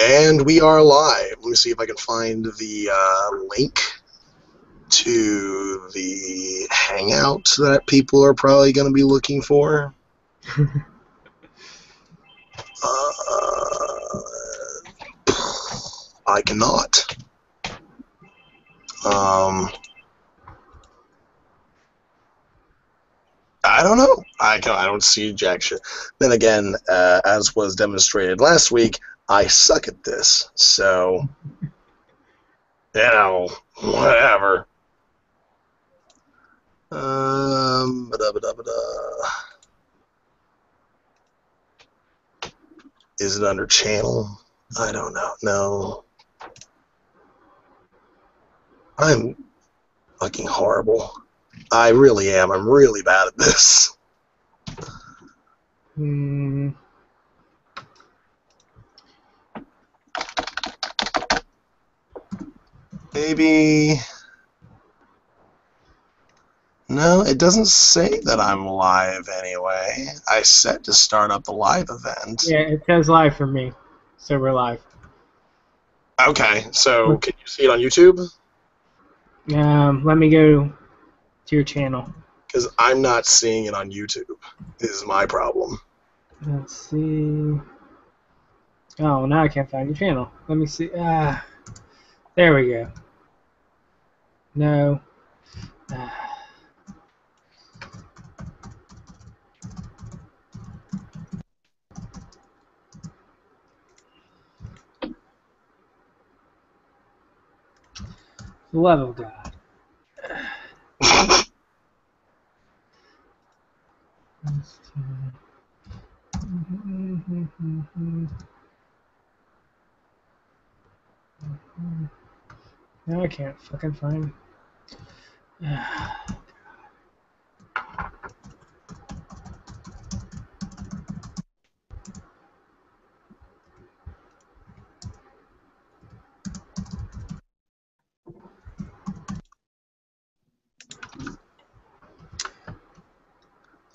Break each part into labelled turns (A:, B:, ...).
A: And we are live. Let me see if I can find the link to the Hangout that people are probably going to be looking for. I cannot. I don't know. I don't see jack shit. Then again, as was demonstrated last week, I suck at this. So, whatever. Is it under channel? I don't know. No. I'm fucking horrible. I really am. I'm really bad at this. Maybe... No, it doesn't say that I'm live anyway. I set to start up the live event.
B: Yeah, it says live for me, so we're live.
A: Okay, so can you see it on YouTube?
B: Let me go to your channel.
A: Because I'm not seeing it on YouTube, is my problem.
B: Let's see. Oh, now I can't find your channel. Let me see. There we go. No. Love of God. Now I can't fucking find.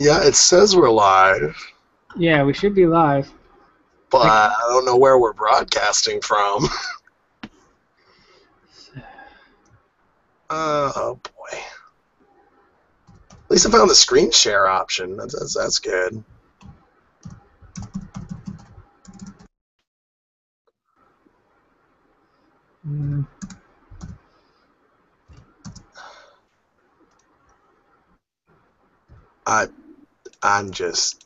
A: Yeah, it says we're live.
B: Yeah, we should be live.
A: But I don't know where we're broadcasting from. Oh boy. At least I found the screen share option. That's good. I'm just...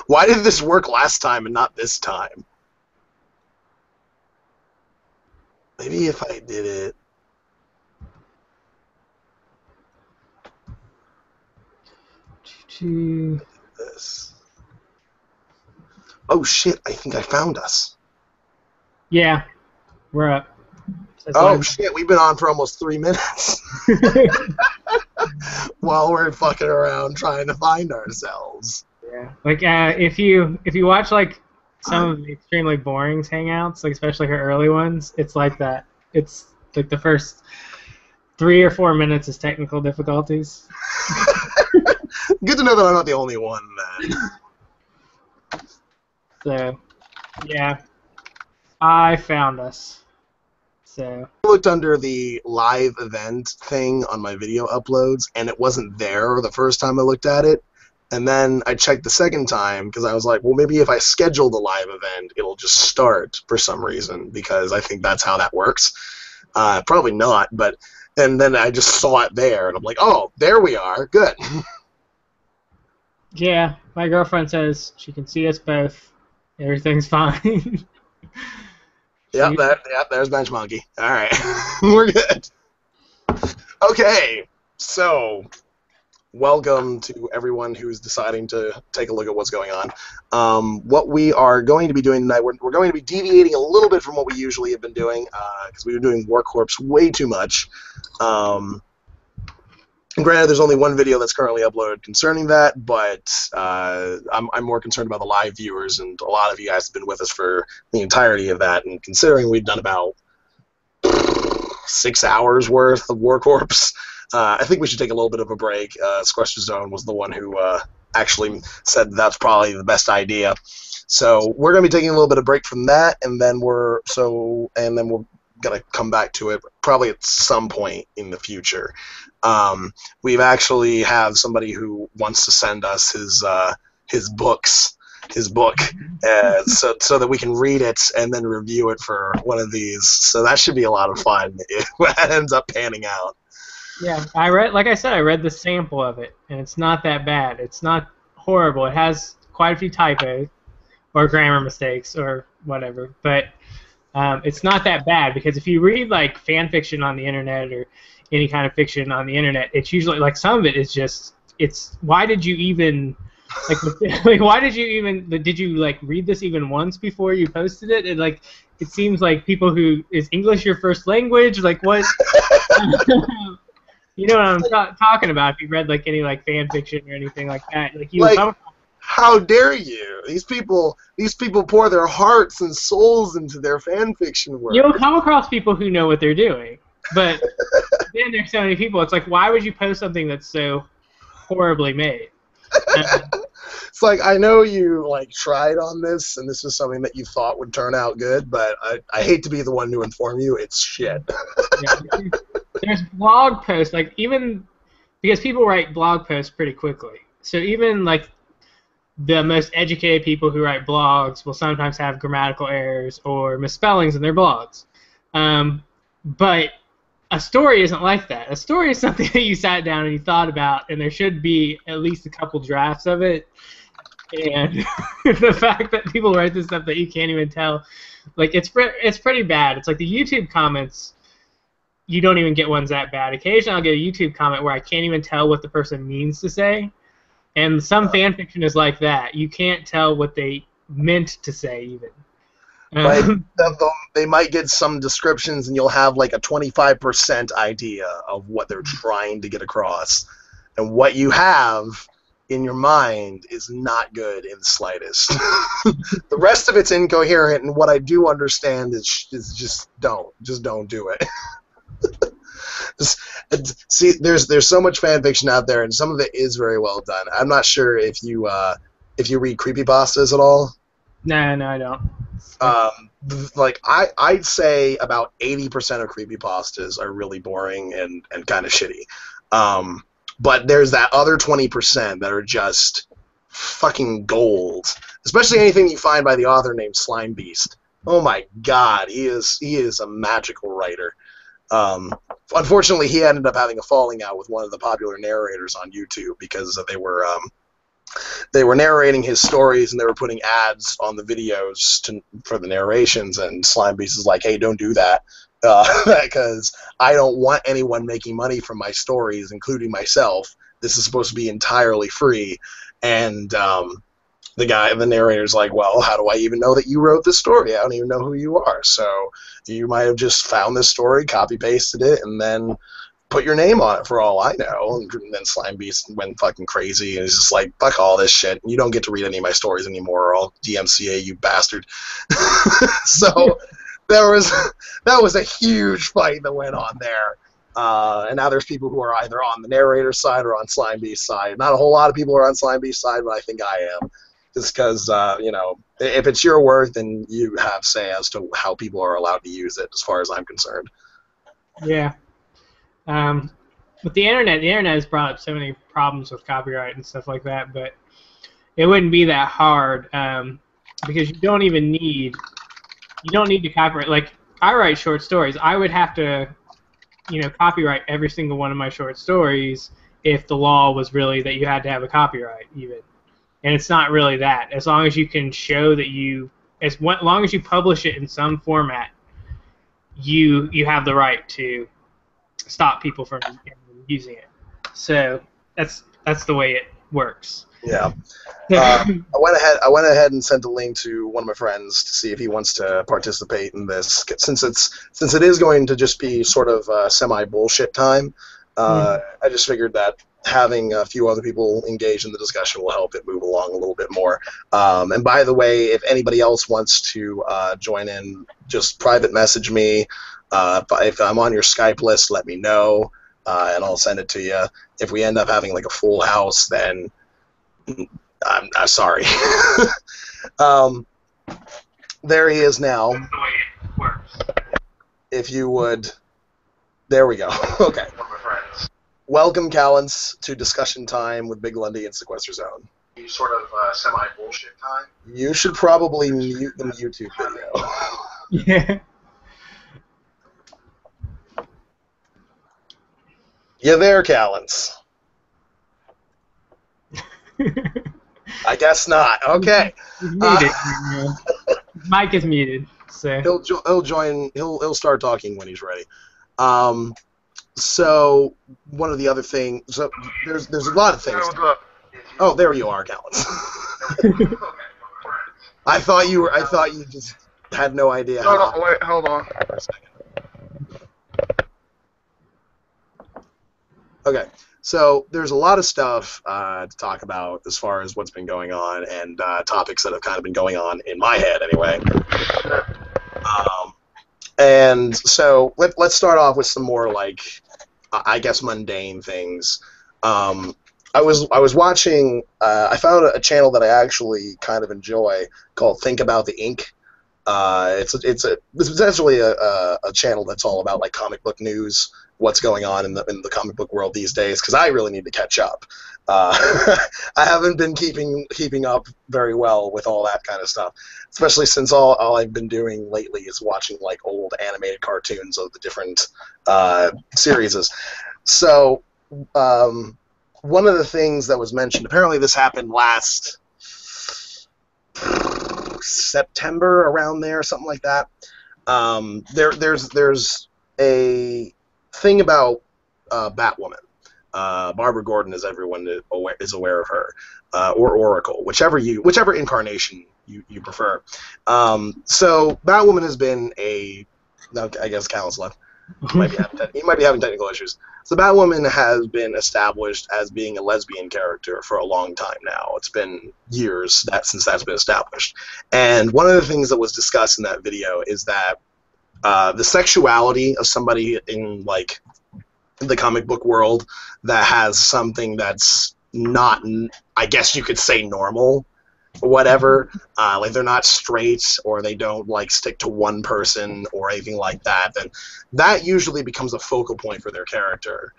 A: Why did this work last time and not this time? Maybe if I did it... This. Oh shit, I think I found us.
B: Yeah, we're up.
A: Oh shit, we've been on for almost 3 minutes. While we're fucking around trying to find ourselves.
B: Yeah, like if you watch like some of the extremely boring hangouts, like especially her early ones, it's like that. It's like the first 3 or 4 minutes is technical difficulties.
A: Good to know that I'm not the only one then.
B: So, yeah, I found us. So
A: I looked under the live event thing on my video uploads, and it wasn't there the first time I looked at it. And then I checked the second time, because I was like, well, maybe if I schedule the live event, it'll just start for some reason, because I think that's how that works. Probably not, but... And then I just saw it there, and I'm like, oh, there we are. Good.
B: Yeah, my girlfriend says she can see us both. Everything's fine.
A: Yep, there's Bench Monkey. All right, we're good. Okay, so welcome to everyone who's deciding to take a look at what's going on. What we are going to be doing tonight, we're going to be deviating a little bit from what we usually have been doing, because we've been doing War Corps way too much. Granted, there's only one video that's currently uploaded concerning that, but I'm more concerned about the live viewers, and a lot of you guys have been with us for the entirety of that, and considering we've done about 6 hours worth of War Corps, I think we should take a little bit of a break. Squester Zone was the one who actually said that's probably the best idea. So we're gonna be taking a little bit of break from that, and then we're gonna come back to it probably at some point in the future. We've actually have somebody who wants to send us his book, so that we can read it and then review it for one of these. So that should be a lot of fun if that ends up panning out.
B: Yeah, like I said, I read the sample of it, and it's not that bad. It's not horrible. It has quite a few typos or grammar mistakes or whatever, but it's not that bad, because if you read like fan fiction on the internet or any kind of fiction on the internet, it's usually like some of it is just why did you even like why did you even did you like read this even once before you posted it? And like it seems like people who is English your first language, like what you know what I'm talking about if you read like any like fan fiction or anything like that, like you
A: like, how dare you? These people pour their hearts and souls into their fan fiction work.
B: You'll come across people who know what they're doing, but then there's so many people. It's like, why would you post something that's so horribly made?
A: It's like, I know you like tried on this, and this was something that you thought would turn out good, but I hate to be the one to inform you, it's shit.
B: Yeah, there's blog posts, like even because people write blog posts pretty quickly, so even like the most educated people who write blogs will sometimes have grammatical errors or misspellings in their blogs. But a story isn't like that. A story is something that you sat down and you thought about, and there should be at least a couple drafts of it. And the fact that people write this stuff that you can't even tell, like it's pretty bad. It's like the YouTube comments, you don't even get ones that bad. Occasionally I'll get a YouTube comment where I can't even tell what the person means to say. And some fan fiction is like that. You can't tell what they meant to say even.
A: Like, they might get some descriptions, and you'll have like a 25% idea of what they're trying to get across. And what you have in your mind is not good in the slightest. The rest of it's incoherent, and what I do understand is just don't do it. See, there's so much fan fiction out there, and some of it is very well done. I'm not sure if you read creepypastas at all.
B: No, I don't.
A: Like I'd say about 80% of creepypastas are really boring and kind of shitty. But there's that other 20% that are just fucking gold. Especially anything you find by the author named Slime Beast. Oh my God, he is a magical writer. Unfortunately, he ended up having a falling out with one of the popular narrators on YouTube because they were narrating his stories, and they were putting ads on the videos for the narrations, and Slime Beast is like, hey, don't do that, because I don't want anyone making money from my stories, including myself. This is supposed to be entirely free. And the narrator's like, well, how do I even know that you wrote this story? I don't even know who you are. So you might have just found this story, copy-pasted it, and then put your name on it for all I know. And then Slime Beast went fucking crazy, and he's just like, fuck all this shit. You don't get to read any of my stories anymore, or I'll DMCA you bastard. So that was a huge fight that went on there. And now there's people who are either on the narrator's side or on Slime Beast's side. Not a whole lot of people are on Slime Beast's side, but I think I am. Just because, if it's your work, then you have say as to how people are allowed to use it, as far as I'm concerned.
B: Yeah. With the internet has brought up so many problems with copyright and stuff like that, but it wouldn't be that hard because you don't need to copyright. Like, I write short stories. I would have to, copyright every single one of my short stories if the law was really that you had to have a copyright even. And it's not really that. As long as you can show that as long as you publish it in some format, you have the right to stop people from using it. So that's the way it works.
A: Yeah. I went ahead and sent a link to one of my friends to see if he wants to participate in this. Since it is going to just be sort of semi-bullshit time, I just figured that having a few other people engaged in the discussion will help it move along a little bit more. And by the way, if anybody else wants to join in, just private message me. If I'm on your Skype list, let me know, and I'll send it to you. If we end up having like a full house, then I'm sorry. Um, there he is now.
C: That's the way it works.
A: If you would, there we go. Okay.
C: One of my friends.
A: Welcome, Callens, to discussion time with Big Lundy and Sequester Zone.
C: You sort of semi-bullshit time.
A: You should probably mute the YouTube video.
B: Yeah.
A: You there, Callens? I guess not. Okay.
B: He's muted. Mike is muted. So
A: He'll join. He'll start talking when he's ready. So one of the other things. So there's a lot of things.
C: What's up?
A: Oh, there you are, Callens. I thought you just had no idea.
C: No, wait, hold on.
A: For a second. Okay, so there's a lot of stuff to talk about as far as what's been going on and topics that have kind of been going on in my head anyway. And so let's start off with some more, like, I guess, mundane things. I was watching. I found a channel that I actually kind of enjoy called Think About the Ink. It's essentially a channel that's all about like comic book news, what's going on in the comic book world these days. Because I really need to catch up. I haven't been keeping up very well with all that kind of stuff, especially since all I've been doing lately is watching like old animated cartoons of the different series. So one of the things that was mentioned, apparently this happened last September, around there, something like that. There's a thing about Batwoman. Barbara Gordon, as everyone is aware of her, or Oracle, whichever incarnation you prefer. So Batwoman has been I guess Callens left. He might be having technical issues. So Batwoman has been established as being a lesbian character for a long time now. It's been years since that's been established. And one of the things that was discussed in that video is that the sexuality of somebody in like the comic book world that has something that's not, I guess you could say, normal, whatever, like they're not straight or they don't like stick to one person or anything like that, then that usually becomes a focal point for their character,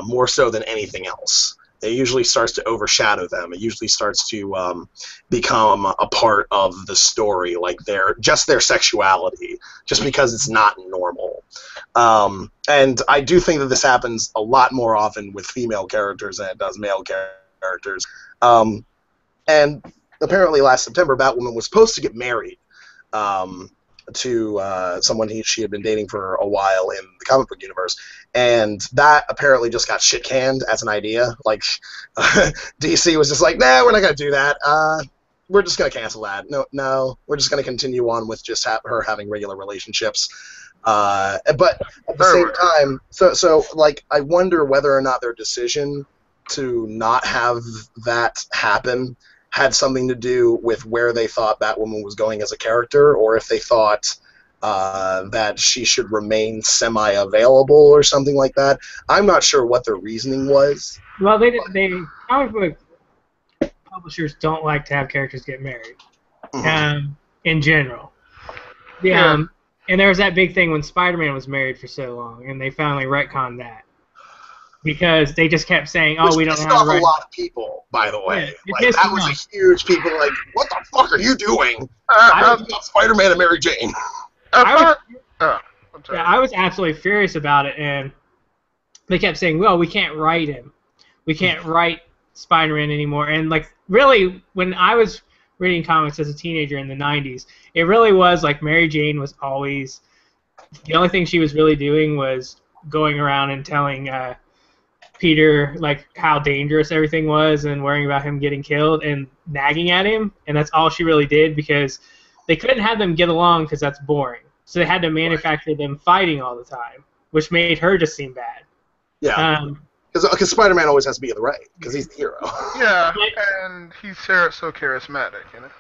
A: more so than anything else. It usually starts to overshadow them. It usually starts to become a part of the story, like their sexuality, just because it's not normal. And I do think that this happens a lot more often with female characters than it does male characters. And apparently last September, Batwoman was supposed to get married to someone she had been dating for a while in the comic book universe, and that apparently just got shit canned as an idea. Like DC was just like, nah, we're not gonna do that. We're just gonna cancel that. No, we're just gonna continue on with just her having regular relationships. But at the same time, so like I wonder whether or not their decision to not have that happen had something to do with where they thought Batwoman was going as a character, or if they thought that she should remain semi-available or something like that. I'm not sure what their reasoning was.
B: Well, comic book publishers don't like to have characters get married, in general. And there was that big thing when Spider-Man was married for so long, and they finally retconned that. Because they just kept saying, "Oh, we don't have
A: a lot of people." By the way,
B: yeah,
A: like, that was a huge. People were like, "What the fuck are you doing?" Spider-Man and Mary Jane.
B: I was absolutely furious about it, and they kept saying, "Well, we can't write him. We can't write Spider-Man anymore." And like, really, when I was reading comics as a teenager in the '90s, it really was like Mary Jane was always the only thing she was really doing was going around and telling Peter like how dangerous everything was and worrying about him getting killed and nagging at him, and that's all she really did because they couldn't have them get along because that's boring. So they had to manufacture them fighting all the time, which made her just seem bad.
A: Yeah. Because Spider-Man always has to be in the right because he's the hero.
C: Yeah, and he's so charismatic, you know.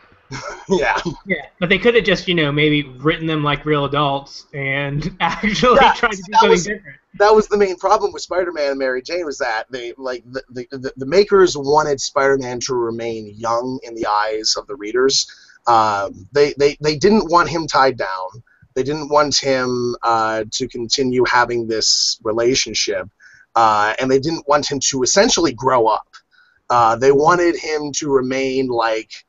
A: Yeah.
B: Yeah, but they could have just, maybe written them like real adults and actually tried to do something different.
A: That was the main problem with Spider-Man and Mary Jane, was that they the makers wanted Spider-Man to remain young in the eyes of the readers, They didn't want him tied down. They didn't want him to continue having this relationship, and they didn't want him to essentially grow up. They wanted him to remain like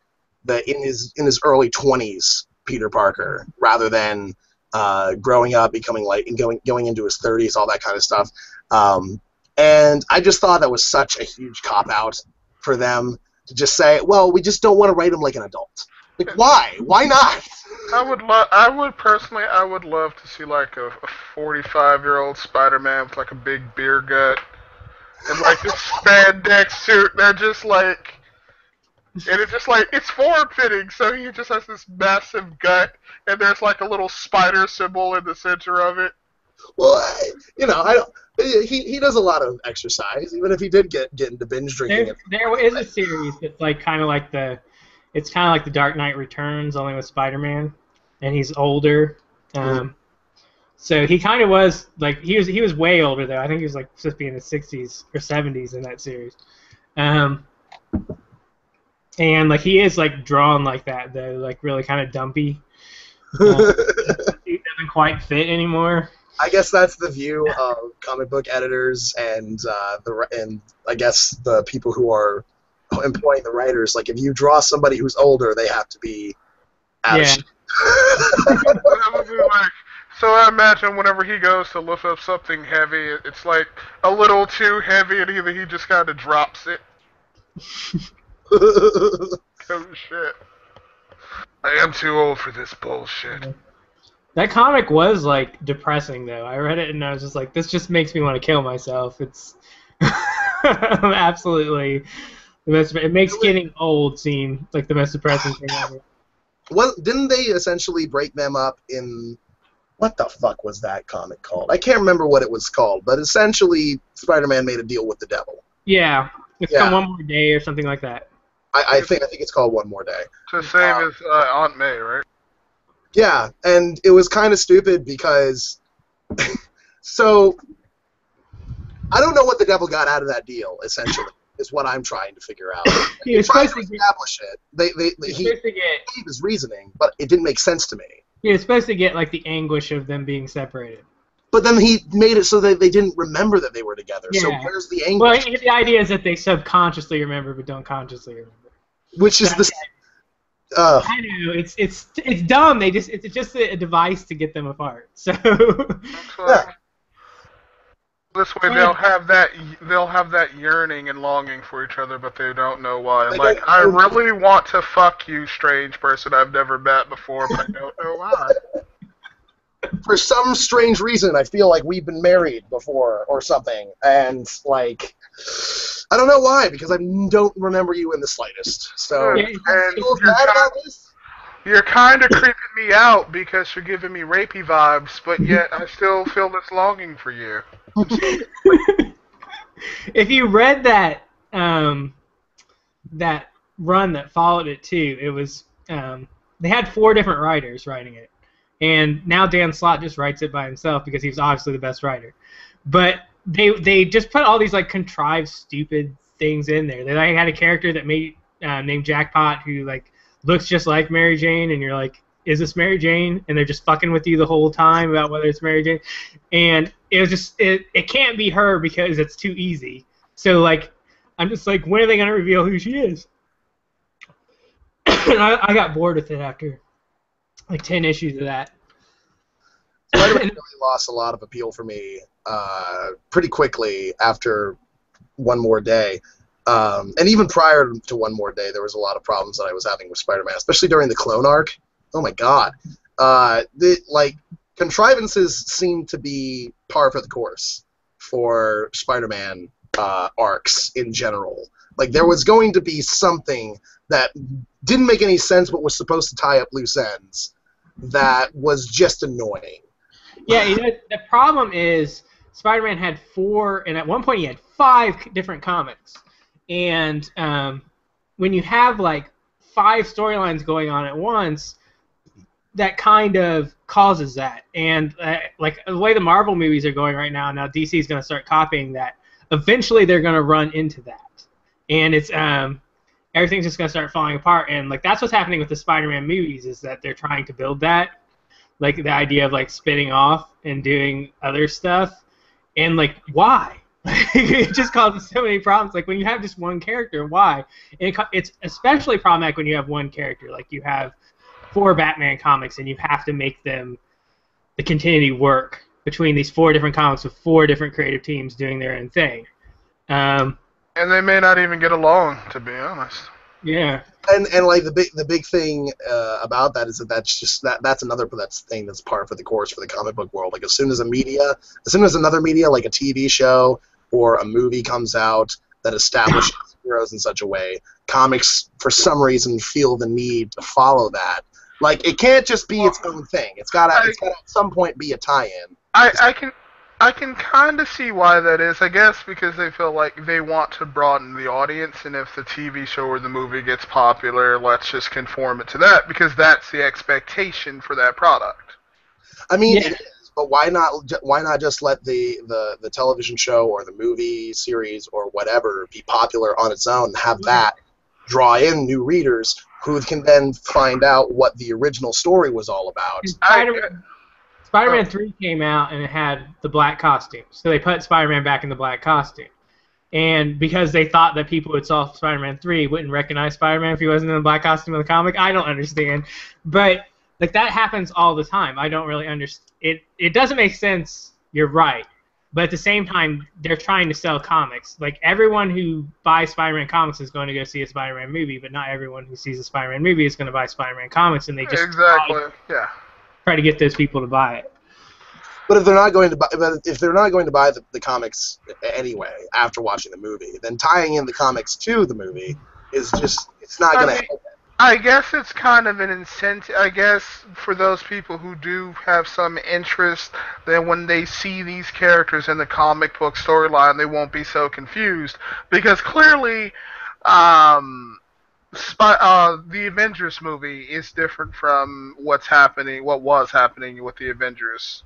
A: in his early 20s Peter Parker, rather than growing up, becoming like and going into his 30s, all that kind of stuff. And I just thought that was such a huge cop out for them to just say, well, we just don't want to write him like an adult. Like, why? Why not?
C: I would love to see like a 45-year-old Spider-Man with like a big beer gut and like this spandex suit. They're just like, and it's just like it's form-fitting. So he just has this massive gut, and there's like a little spider symbol in the center of it.
A: Well, I don't. He does a lot of exercise, even if he did get into binge drinking.
B: There is a series that's like kind of like the Dark Knight Returns, only with Spider-Man, and he's older. So he kind of was like he was way older though. I think he was like supposed to be in his 60s or 70s in that series. And like he is like drawn like that though, like really kind of dumpy. He doesn't quite fit anymore.
A: I guess that's the view of comic book editors and I guess the people who are employing the writers. Like, if you draw somebody who's older, they have to be out of shape.
C: So I imagine whenever he goes to lift up something heavy, it's like a little too heavy, and either he just kind of drops it. Oh shit! I am too old for this bullshit.
B: That comic was like depressing though. I read it and I was just like, this just makes me want to kill myself. It's absolutely the most. It makes getting old seem like the most depressing thing ever.
A: Well, didn't they essentially break them up in what the fuck was that comic called? I can't remember what it was called, but essentially Spider-Man made a deal with the devil.
B: Yeah, it's called One More Day or something like that.
A: I think it's called One More Day.
C: To save his Aunt May, right?
A: Yeah, and it was kind of stupid because, so, I don't know what the devil got out of that deal, essentially, is what I'm trying to figure out.
B: He was
A: tried
B: supposed
A: to
B: to
A: establish it. He gave his reasoning, but it didn't make sense to me.
B: He was supposed to get, like, the anguish of them being separated.
A: But then he made it so that they didn't remember that they were together, so where's the anguish?
B: Well, the idea is that they subconsciously remember but don't consciously remember.
A: Which is the...
B: I know it's dumb. It's just a device to get them apart. So
C: this way they'll have that yearning and longing for each other, but they don't know why. Like, I really want to fuck you, strange person I've never met before, but I don't know why.
A: For some strange reason, I feel like we've been married before or something, and like. I don't know why, because I don't remember you in the slightest. So,
C: you're kind of creeping me out because you're giving me rapey vibes, but yet I still feel this longing for you.
B: If you read that that run that followed it too, it was they had 4 different writers writing it, and now Dan Slott just writes it by himself because he's obviously the best writer, but. They just put all these like contrived stupid things in there. They like, had a character that named Jackpot who like looks just like Mary Jane, and you're like, is this Mary Jane? And they're just fucking with you the whole time about whether it's Mary Jane. And it was just it can't be her because it's too easy. So like I'm just like, when are they gonna reveal who she is? And I got bored with it after like 10 issues of that.
A: Spider-Man really lost a lot of appeal for me pretty quickly after One More Day. And even prior to One More Day, there was a lot of problems that I was having with Spider-Man, especially during the Clone arc. Oh my god. Contrivances seem to be par for the course for Spider-Man arcs in general. Like, there was going to be something that didn't make any sense but was supposed to tie up loose ends that was just annoying.
B: Yeah, the problem is Spider-Man had 4, and at one point he had 5 different comics. And when you have like 5 storylines going on at once, that kind of causes that. And like the way the Marvel movies are going right now DC is going to start copying that. Eventually they're going to run into that. And everything's just gonna start falling apart. And like that's what's happening with the Spider-Man movies, is that they're trying to build that, like the idea of like spinning off and doing other stuff, and like why? It just causes so many problems. Like when you have just one character, why? And it's especially problematic when you have one character. Like you have 4 Batman comics, and you have to make them the continuity work between these 4 different comics with 4 different creative teams doing their own thing.
C: And they may not even get along, to be honest.
B: Yeah.
A: And like the big thing about that is that's another thing that's par for the course for the comic book world. Like as soon as another media like a TV show or a movie comes out that establishes heroes in such a way, comics for some reason feel the need to follow that. Like it can't just be its own thing. It's gotta at some point be a tie-in.
C: I can kind of see why that is, I guess, because they feel like they want to broaden the audience, and if the TV show or the movie gets popular, let's just conform it to that, because that's the expectation for that product.
A: I mean, it is, but why not just let the television show or the movie series or whatever be popular on its own, and have that draw in new readers who can then find out what the original story was all about.
B: Spider-Man 3 came out and it had the black costume, so they put Spider-Man back in the black costume. And because they thought that people who saw Spider-Man 3 wouldn't recognize Spider-Man if he wasn't in the black costume in the comic, I don't understand. But like that happens all the time. I don't really understand. It doesn't make sense. You're right. But at the same time, they're trying to sell comics. Like everyone who buys Spider-Man comics is going to go see a Spider-Man movie, but not everyone who sees a Spider-Man movie is going to buy Spider-Man comics, and they just try to get those people to buy it.
A: But if they're not going to buy, the comics anyway after watching the movie, then tying in the comics to the movie is just it's not going to help.
C: I guess it's kind of an incentive. I guess for those people who do have some interest, then when they see these characters in the comic book storyline, they won't be so confused, because clearly, the Avengers movie is different from what was happening with the Avengers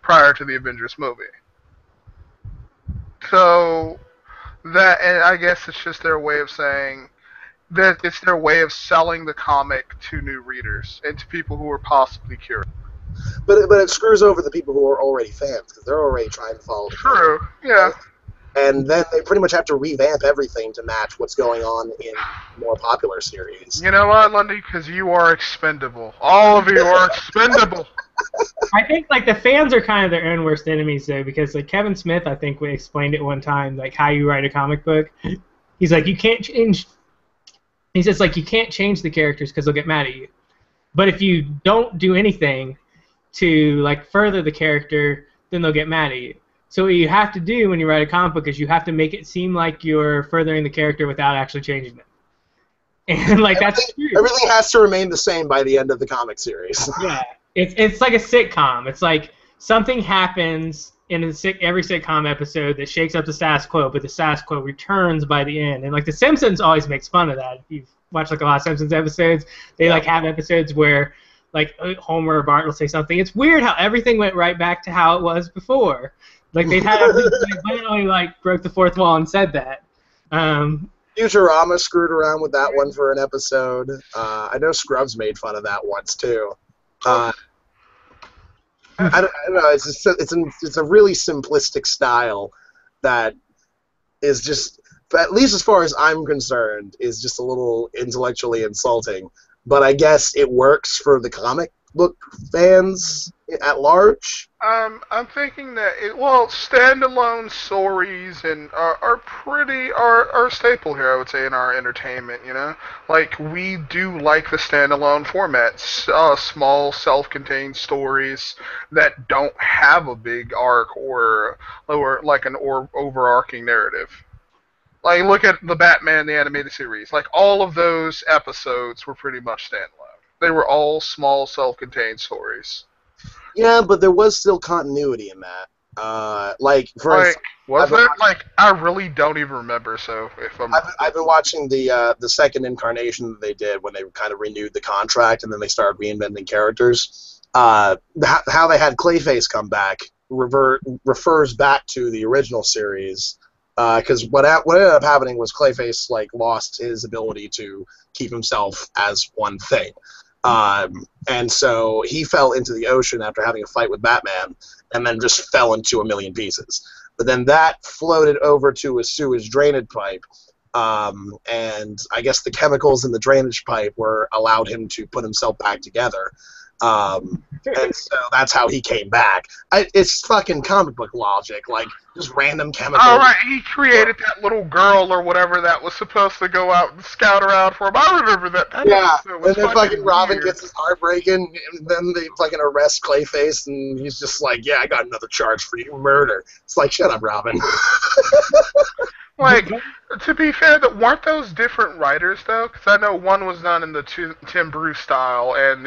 C: prior to the Avengers movie. So that, and I guess it's just their way of saying that it's their way of selling the comic to new readers and to people who are possibly curious.
A: But it screws over the people who are already fans, because they're already trying to follow the
C: True, yeah.
A: And then they pretty much have to revamp everything to match what's going on in more popular series.
C: You know what, Lundy? Because you are expendable. All of you are expendable.
B: I think like the fans are kind of their own worst enemies, though, because like Kevin Smith, I think, we explained it one time, like how you write a comic book. He's like, you can't change. He says like you can't change the characters because they'll get mad at you. But if you don't do anything to like further the character, then they'll get mad at you. So what you have to do when you write a comic book is you have to make it seem like you're furthering the character without actually changing them. And like that's true.
A: Everything has to remain the same by the end of the comic series.
B: Yeah, it's like a sitcom. It's like something happens in every sitcom episode that shakes up the status quo, but the status quo returns by the end. And like The Simpsons always makes fun of that. If you've watched like a lot of Simpsons episodes, they like have episodes where like Homer or Bart will say something. It's weird how everything went right back to how it was before. Like they literally like broke the fourth wall and said that.
A: Futurama screwed around with that one for an episode. I know Scrubs made fun of that once too. I don't know. It's a really simplistic style that is just, at least as far as I'm concerned, is just a little intellectually insulting. But I guess it works for the comic book fans at large.
C: I'm thinking that standalone stories and are a staple here, I would say, in our entertainment. You know, like we do like the standalone formats, small self-contained stories that don't have a big arc or like an overarching narrative. Like look at the Batman the animated series. Like all of those episodes were pretty much standalone. They were all small, self-contained stories.
A: Yeah, but there was still continuity in that.
C: I really don't even remember. So if
A: I've been watching the second incarnation that they did when they kind of renewed the contract and then they started reinventing characters. How they had Clayface come back refers back to the original series, Because what ended up happening was Clayface like lost his ability to keep himself as one thing. And so he fell into the ocean after having a fight with Batman, and then just fell into a million pieces. But then that floated over to a sewage drainage pipe, and I guess the chemicals in the drainage pipe allowed him to put himself back together. And so that's how he came back. It's fucking comic book logic, like just random chemicals.
C: All right, he created that little girl or whatever that was supposed to go out and scout around for him. I remember that.
A: Yeah,
C: It
A: and
C: was
A: then fucking Robin
C: weird.
A: gets his heart breaking, and then they fucking arrest Clayface, and he's just like, "Yeah, I got another charge for you, murder." It's like, shut up, Robin.
C: Like, to be fair, weren't those different writers though? Because I know one was done in the Tim Bruce style, and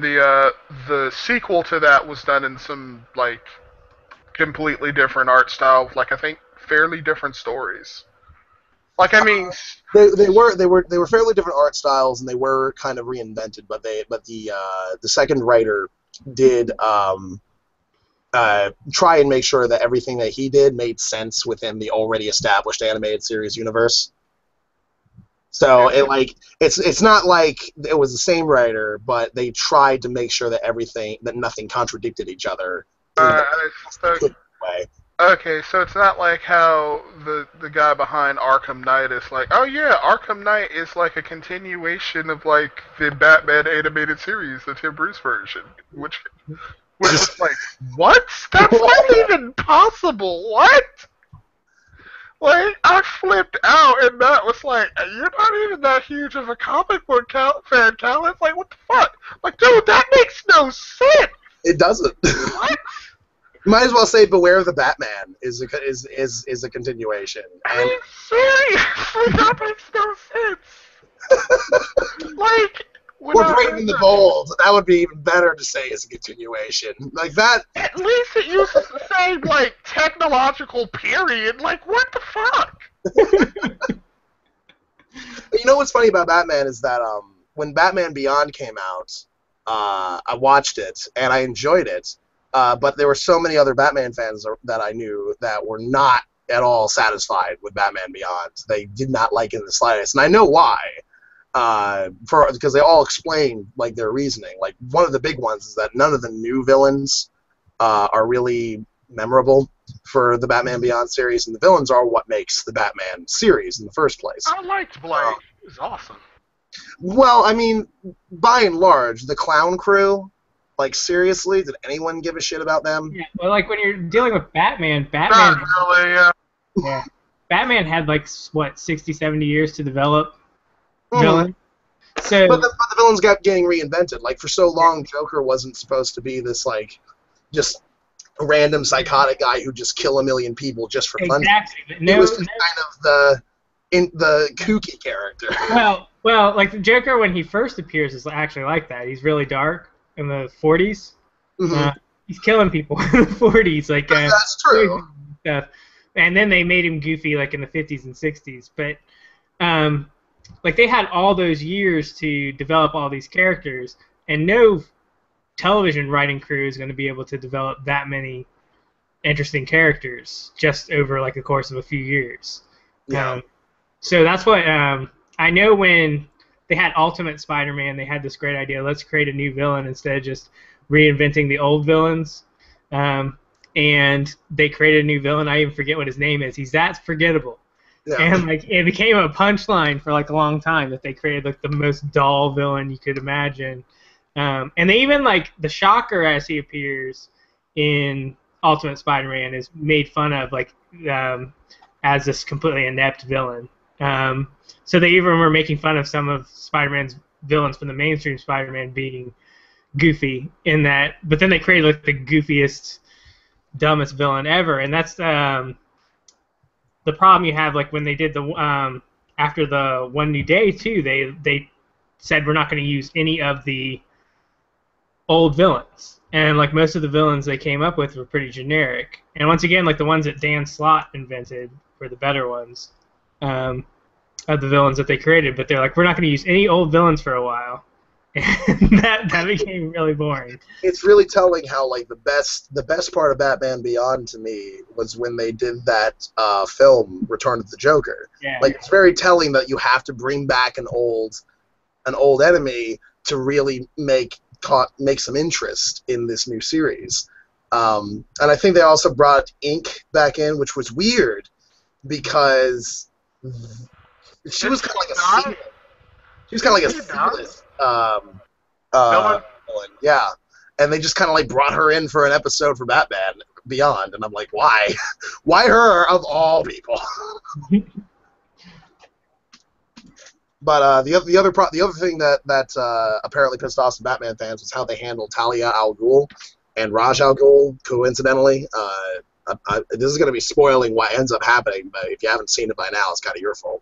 C: the sequel to that was done in some like completely different art style. Like I think fairly different stories. Like I mean,
A: They were fairly different art styles, and they were kind of reinvented. But the second writer did try and make sure that everything that he did made sense within the already established animated series universe. So it's not like it was the same writer, but they tried to make sure that nothing contradicted each other in a good way.
C: Okay, so it's not like how the guy behind Arkham Knight is like, oh yeah, Arkham Knight is like a continuation of like the Batman animated series, the Tim Bruce version, which was like, what? That's not even possible. What? Like, I flipped out, and that was like, you're not even that huge of a comic book fan, Cal. It's like, what the fuck? Like, dude, that makes no sense.
A: It doesn't.
C: What?
A: Might as well say "Beware of the Batman" is a continuation.
C: I mean, seriously, that makes no sense. Like,
A: Or Breaking the Bold. That would be even better to say as a continuation. Like that.
C: At least it uses the same like technological period. Like, what the fuck?
A: You know what's funny about Batman is that when Batman Beyond came out, I watched it and I enjoyed it. But there were so many other Batman fans that I knew that were not at all satisfied with Batman Beyond. They did not like it in the slightest, and I know why. Because they all explain like their reasoning. Like one of the big ones is that none of the new villains are really memorable for the Batman Beyond series, and the villains are what makes the Batman series in the first place.
C: I liked Blade. It was awesome.
A: Well, I mean, by and large, the Clown Crew. Like, seriously, did anyone give a shit about them?
B: Yeah, well, like when you're dealing with Batman,
C: Not really,
B: yeah, Batman had like what 60, 70 years to develop
A: Mhm.
B: villain. So,
A: But the villains got getting reinvented. Like, for so long, Joker wasn't supposed to be this, like, just a random psychotic guy who just kill a million people just for fun.
B: exactly. But
A: He
B: no,
A: was just kind of the kooky character.
B: well, like the Joker when he first appears is actually like that. He's really dark in the 40s.
A: Mhm.
B: He's killing people in the 40s, like
A: That's true.
B: stuff. And then they made him goofy like in the 50s and 60s. But like they had all those years to develop all these characters, and no television writing crew is going to be able to develop that many interesting characters just over like the course of a few years.
A: Yeah.
B: So that's what I know when they had Ultimate Spider-Man, they had this great idea, let's create a new villain instead of just reinventing the old villains. And they created a new villain. I even forget what his name is. He's that forgettable.
A: Yeah.
B: And like it became a punchline for like a long time that they created like the most dull villain you could imagine. And they even like the Shocker as he appears in Ultimate Spider-Man is made fun of like as this completely inept villain. So they even were making fun of some of Spider-Man's villains from the mainstream Spider-Man being goofy in that, but then they created like the goofiest, dumbest villain ever, and that's the problem you have. Like when they did the after the One New Day too, they said we're not going to use any of the old villains, and like most of the villains they came up with were pretty generic. And once again, like the ones that Dan Slott invented were the better ones of the villains that they created. But they're like, we're not going to use any old villains for a while. And that became really boring.
A: It's really telling how like the best part of Batman Beyond to me was when they did that film Return of the Joker.
B: Yeah.
A: Like it's very telling that you have to bring back an old enemy to really make some interest in this new series. And I think they also brought Ink back in, which was weird because she was kind of like a C- she was kind of like a C-list villain, yeah. And they just kind of like brought her in for an episode for Batman Beyond, and I'm like, why? Why her of all people? But the other thing that apparently pissed off some Batman fans was how they handled Talia al Ghul and Ra's al Ghul. Coincidentally, this is going to be spoiling what ends up happening, but if you haven't seen it by now, it's kind of your fault.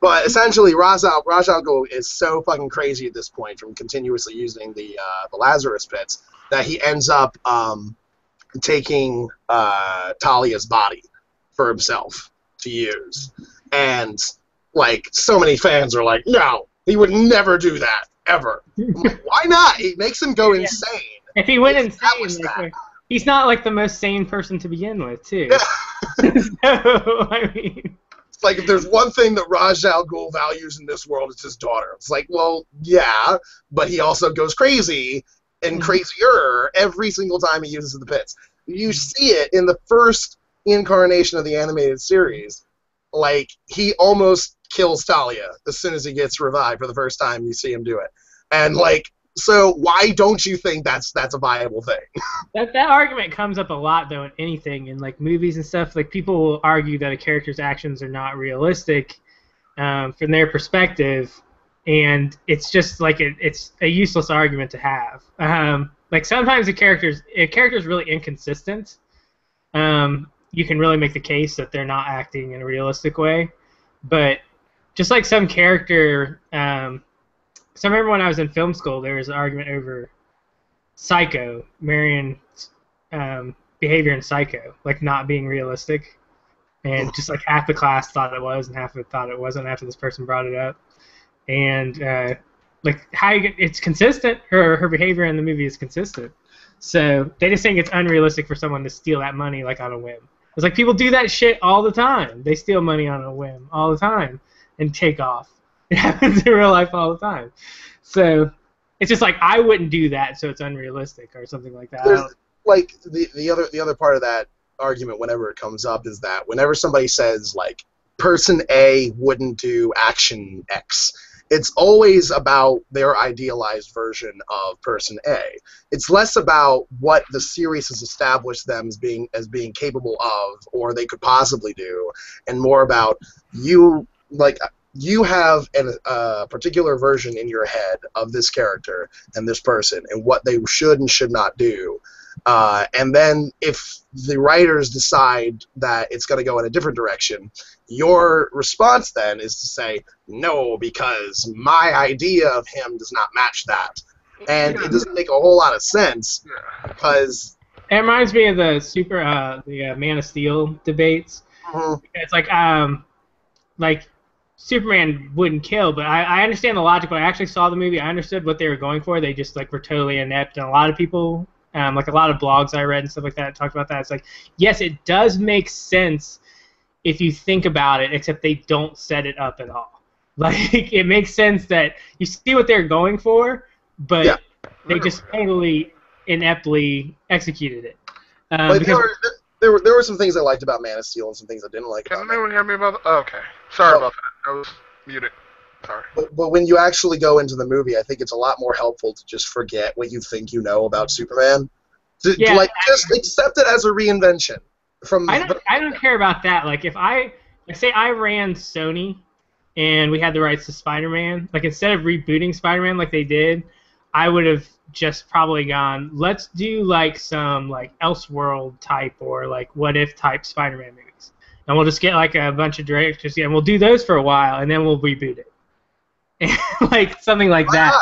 A: But essentially, Ra's al Ghul is so fucking crazy at this point from continuously using the Lazarus pits that he ends up taking Talia's body for himself to use, and like so many fans are like, no, he would never do that ever. I'm like, why not? It makes him go insane.
B: If he went insane, like, he's not like the most sane person to begin with, too.
A: Yeah.
B: So, I mean,
A: it's like if there's one thing that Ra's al Ghul values in this world, it's his daughter. It's like, well, yeah, but he also goes crazy and crazier every single time he uses the pits. You see it in the first incarnation of the animated series. Like, he almost kills Talia as soon as he gets revived for the first time you see him do it. And, like, so why don't you think that's a viable thing?
B: that argument comes up a lot, though, in anything. In, like, movies and stuff. Like, people will argue that a character's actions are not realistic from their perspective. And it's just, like, it's a useless argument to have. Like, sometimes if a character's really inconsistent, you can really make the case that they're not acting in a realistic way. But just like some character, so I remember when I was in film school, there was an argument over Psycho, Marion's behavior in Psycho, like not being realistic. And just like half the class thought it was and half of it thought it wasn't after this person brought it up. And like it's consistent, her behavior in the movie is consistent. So they just think it's unrealistic for someone to steal that money like on a whim. It's like people do that shit all the time. They steal money on a whim all the time and take off. It happens in real life all the time. So it's just like I wouldn't do that, so it's unrealistic or something like that.
A: There's, like the other part of that argument whenever it comes up is that whenever somebody says like person A wouldn't do action X, it's always about their idealized version of person A. It's less about what the series has established them as being capable of or they could possibly do, and more about you have a particular version in your head of this character and this person and what they should and should not do. And then if the writers decide that it's going to go in a different direction, your response then is to say, no, because my idea of him does not match that. And it doesn't make a whole lot of sense because...
B: It reminds me of the Man of Steel debates.
A: Mm-hmm.
B: It's like Superman wouldn't kill, but I understand the logic. When I actually saw the movie, I understood what they were going for. They just like were totally inept, and a lot of people... like a lot of blogs I read and stuff like that talked about that. It's like, yes, it does make sense if you think about it, except they don't set it up at all. Like, it makes sense that you see what they're going for, but they just totally ineptly executed it.
A: There were some things I liked about Man of Steel and some things I didn't like about it.
C: Can anyone hear me about that? Oh, okay. Sorry about that. I was muted. Sorry.
A: But when you actually go into the movie, I think it's a lot more helpful to just forget what you think you know about Superman. To just accept it as a reinvention.
B: I don't care about that. Like if say I ran Sony and we had the rights to Spider-Man, like instead of rebooting Spider-Man like they did, I would have just probably gone, let's do like some like Elseworld type or like What If type Spider-Man movies. And we'll just get like a bunch of directors and we'll do those for a while and then we'll reboot it. Like something like that.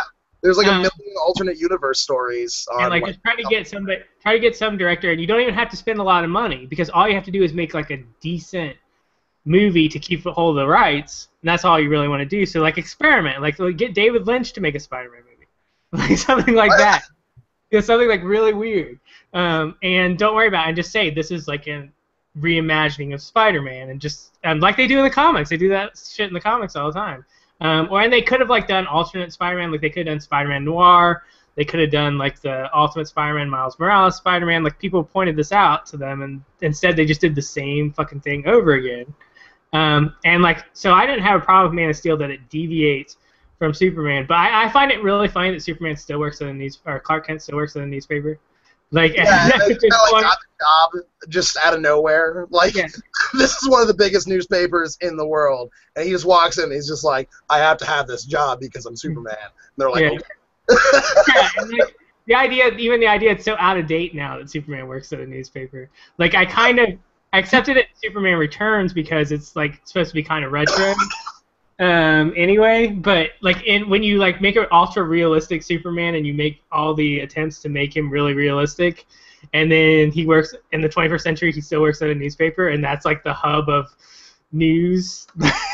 A: There's like a million alternate universe stories.
B: And like just try to get some director, and you don't even have to spend a lot of money because all you have to do is make like a decent movie to keep hold of the rights, and that's all you really want to do. So like experiment, like get David Lynch to make a Spider-Man movie, like something like that. Something like really weird. And don't worry about it, and just say this is like a reimagining of Spider-Man, and just like they do in the comics. They do that shit in the comics all the time. And they could have like done alternate Spider-Man, like they could have done Spider-Man Noir. They could have done like the Ultimate Spider-Man, Miles Morales Spider-Man. Like people pointed this out to them, and instead they just did the same fucking thing over again. And like, so I didn't have a problem with Man of Steel that it deviates from Superman, but I find it really funny that Superman still works at a or Clark Kent still works at a newspaper. Like,
A: yeah, they kind of like got the job just out of nowhere. Like, yeah. This is one of the biggest newspapers in the world, and he just walks in and he's just like, I have to have this job because I'm Superman. And they're like, okay.
B: Yeah, and like, the idea it's so out of date now that Superman works at a newspaper. Like, I accepted it in Superman Returns because it's like supposed to be kind of retro. Anyway, but like when you like make an ultra realistic Superman and you make all the attempts to make him really realistic, and then he works in the 21st century, he still works at a newspaper, and that's like the hub of news.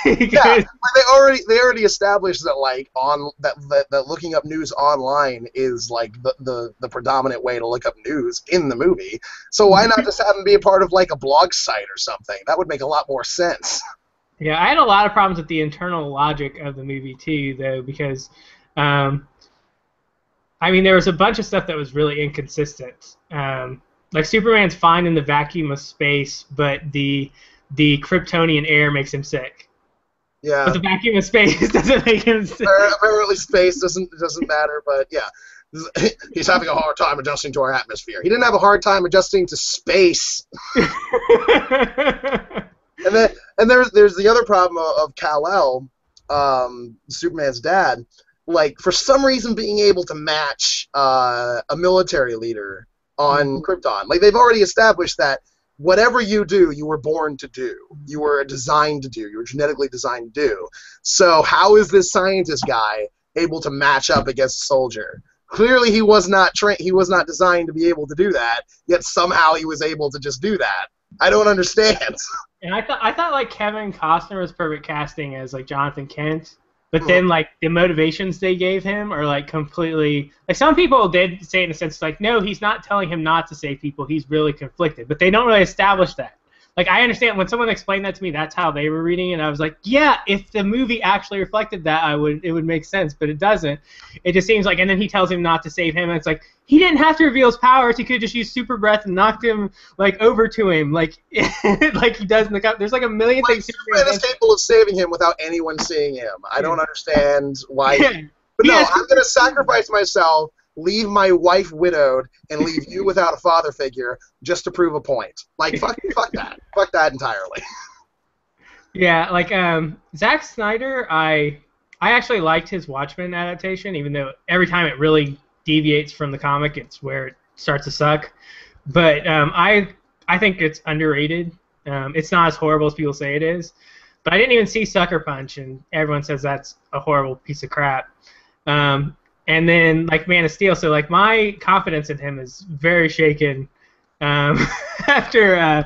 A: Yeah, they already established that like that looking up news online is like the predominant way to look up news in the movie. So why not just have him be a part of like a blog site or something? That would make a lot more sense.
B: Yeah, I had a lot of problems with the internal logic of the movie too, though, because, I mean, there was a bunch of stuff that was really inconsistent. Like Superman's fine in the vacuum of space, but the Kryptonian air makes him sick.
A: Yeah.
B: But the vacuum of space doesn't make him sick.
A: Apparently, space doesn't matter, but yeah, he's having a hard time adjusting to our atmosphere. He didn't have a hard time adjusting to space. And there's the other problem of Kal-El, Superman's dad, like for some reason being able to match a military leader on Krypton. Like they've already established that whatever you do, you were born to do. You were designed to do. You were genetically designed to do. So how is this scientist guy able to match up against a soldier? Clearly he was not He was not designed to be able to do that. Yet somehow he was able to just do that. I don't understand.
B: And I thought like Kevin Costner was perfect casting as like Jonathan Kent, but then like the motivations they gave him are like completely like some people did say in a sense like no, he's not telling him not to save people, he's really conflicted, but they don't really establish that. Like I understand when someone explained that to me, that's how they were reading it. And I was like, yeah, if the movie actually reflected that, it would make sense, but it doesn't. It just seems like, and then he tells him not to save him, and it's like he didn't have to reveal his powers. He could just use super breath and knocked him like over to him, like like he does in the cup. There's like a million things.
A: Superman is capable of saving him without anyone seeing him. I don't understand why. Yeah. But no, I'm gonna sacrifice myself, leave my wife widowed, and leave you without a father figure just to prove a point. Like, fuck that. Fuck that entirely.
B: Yeah, like, Zack Snyder, I actually liked his Watchmen adaptation, even though every time it really deviates from the comic, it's where it starts to suck. But I think it's underrated. It's not as horrible as people say it is. But I didn't even see Sucker Punch, and everyone says that's a horrible piece of crap. And then, like, Man of Steel, so, like, my confidence in him is very shaken after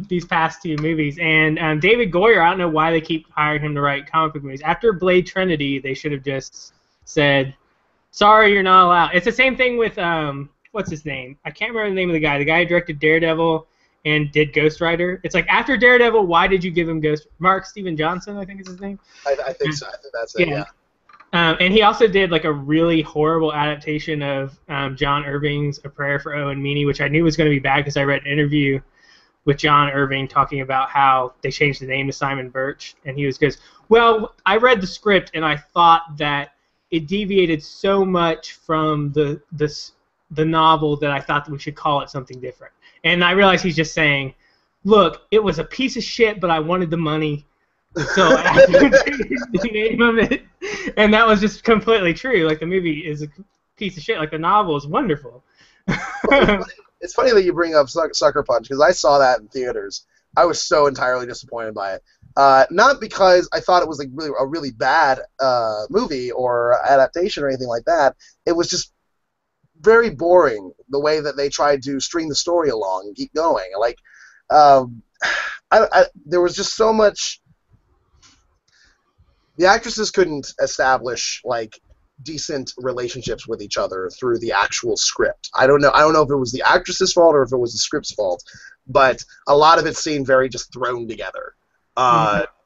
B: these past two movies. And David Goyer, I don't know why they keep hiring him to write comic book movies. After Blade Trinity, they should have just said, sorry, you're not allowed. It's the same thing with, what's his name? I can't remember the name of the guy. The guy who directed Daredevil and did Ghost Rider. It's like, after Daredevil, why did you give him Mark Steven Johnson, I think is his name?
A: I think so. I think that's it, yeah.
B: And he also did like a really horrible adaptation of John Irving's A Prayer for Owen Meany, which I knew was going to be bad because I read an interview with John Irving talking about how they changed the name to Simon Birch, and he goes, well, I read the script and I thought that it deviated so much from the novel that I thought that we should call it something different. And I realized he's just saying, look, it was a piece of shit, but I wanted the money. So I changed the name of it, and that was just completely true. Like, the movie is a piece of shit. Like, the novel is wonderful.
A: It's funny that you bring up Sucker Punch, because I saw that in theaters. I was so entirely disappointed by it. Not because I thought it was like a really bad movie or adaptation or anything like that. It was just very boring the way that they tried to string the story along and keep going. Like, there was just so much. The actresses couldn't establish like decent relationships with each other through the actual script. I don't know if it was the actress's fault or if it was the script's fault, but a lot of it seemed very just thrown together.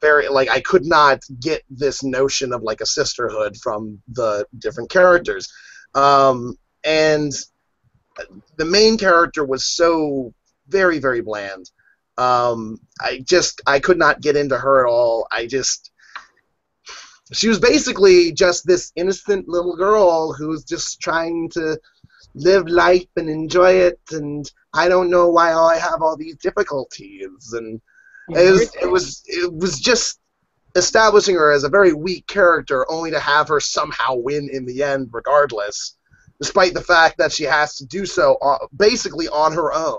A: Very like I could not get this notion of like a sisterhood from the different characters, and the main character was so very, very bland. I could not get into her at all. She was basically just this innocent little girl who was just trying to live life and enjoy it, and I don't know why I have all these difficulties. And it was just establishing her as a very weak character, only to have her somehow win in the end, regardless, despite the fact that she has to do so basically on her own.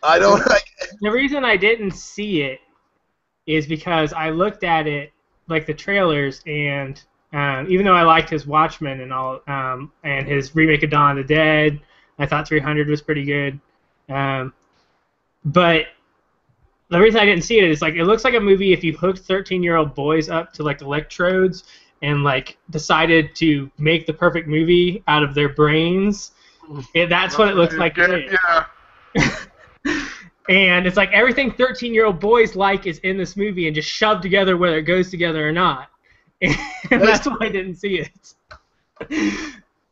A: I don't.
B: The reason I didn't see it is because I looked at it like the trailers, and even though I liked his Watchmen and all, and his remake of Dawn of the Dead, I thought 300 was pretty good. But the reason I didn't see it is like it looks like a movie if you hooked 13-year-old boys up to like electrodes and like decided to make the perfect movie out of their brains. That's what it looks like.
C: Yeah.
B: And it's like everything 13-year-old boys like is in this movie and just shoved together whether it goes together or not. And that's why I didn't see it.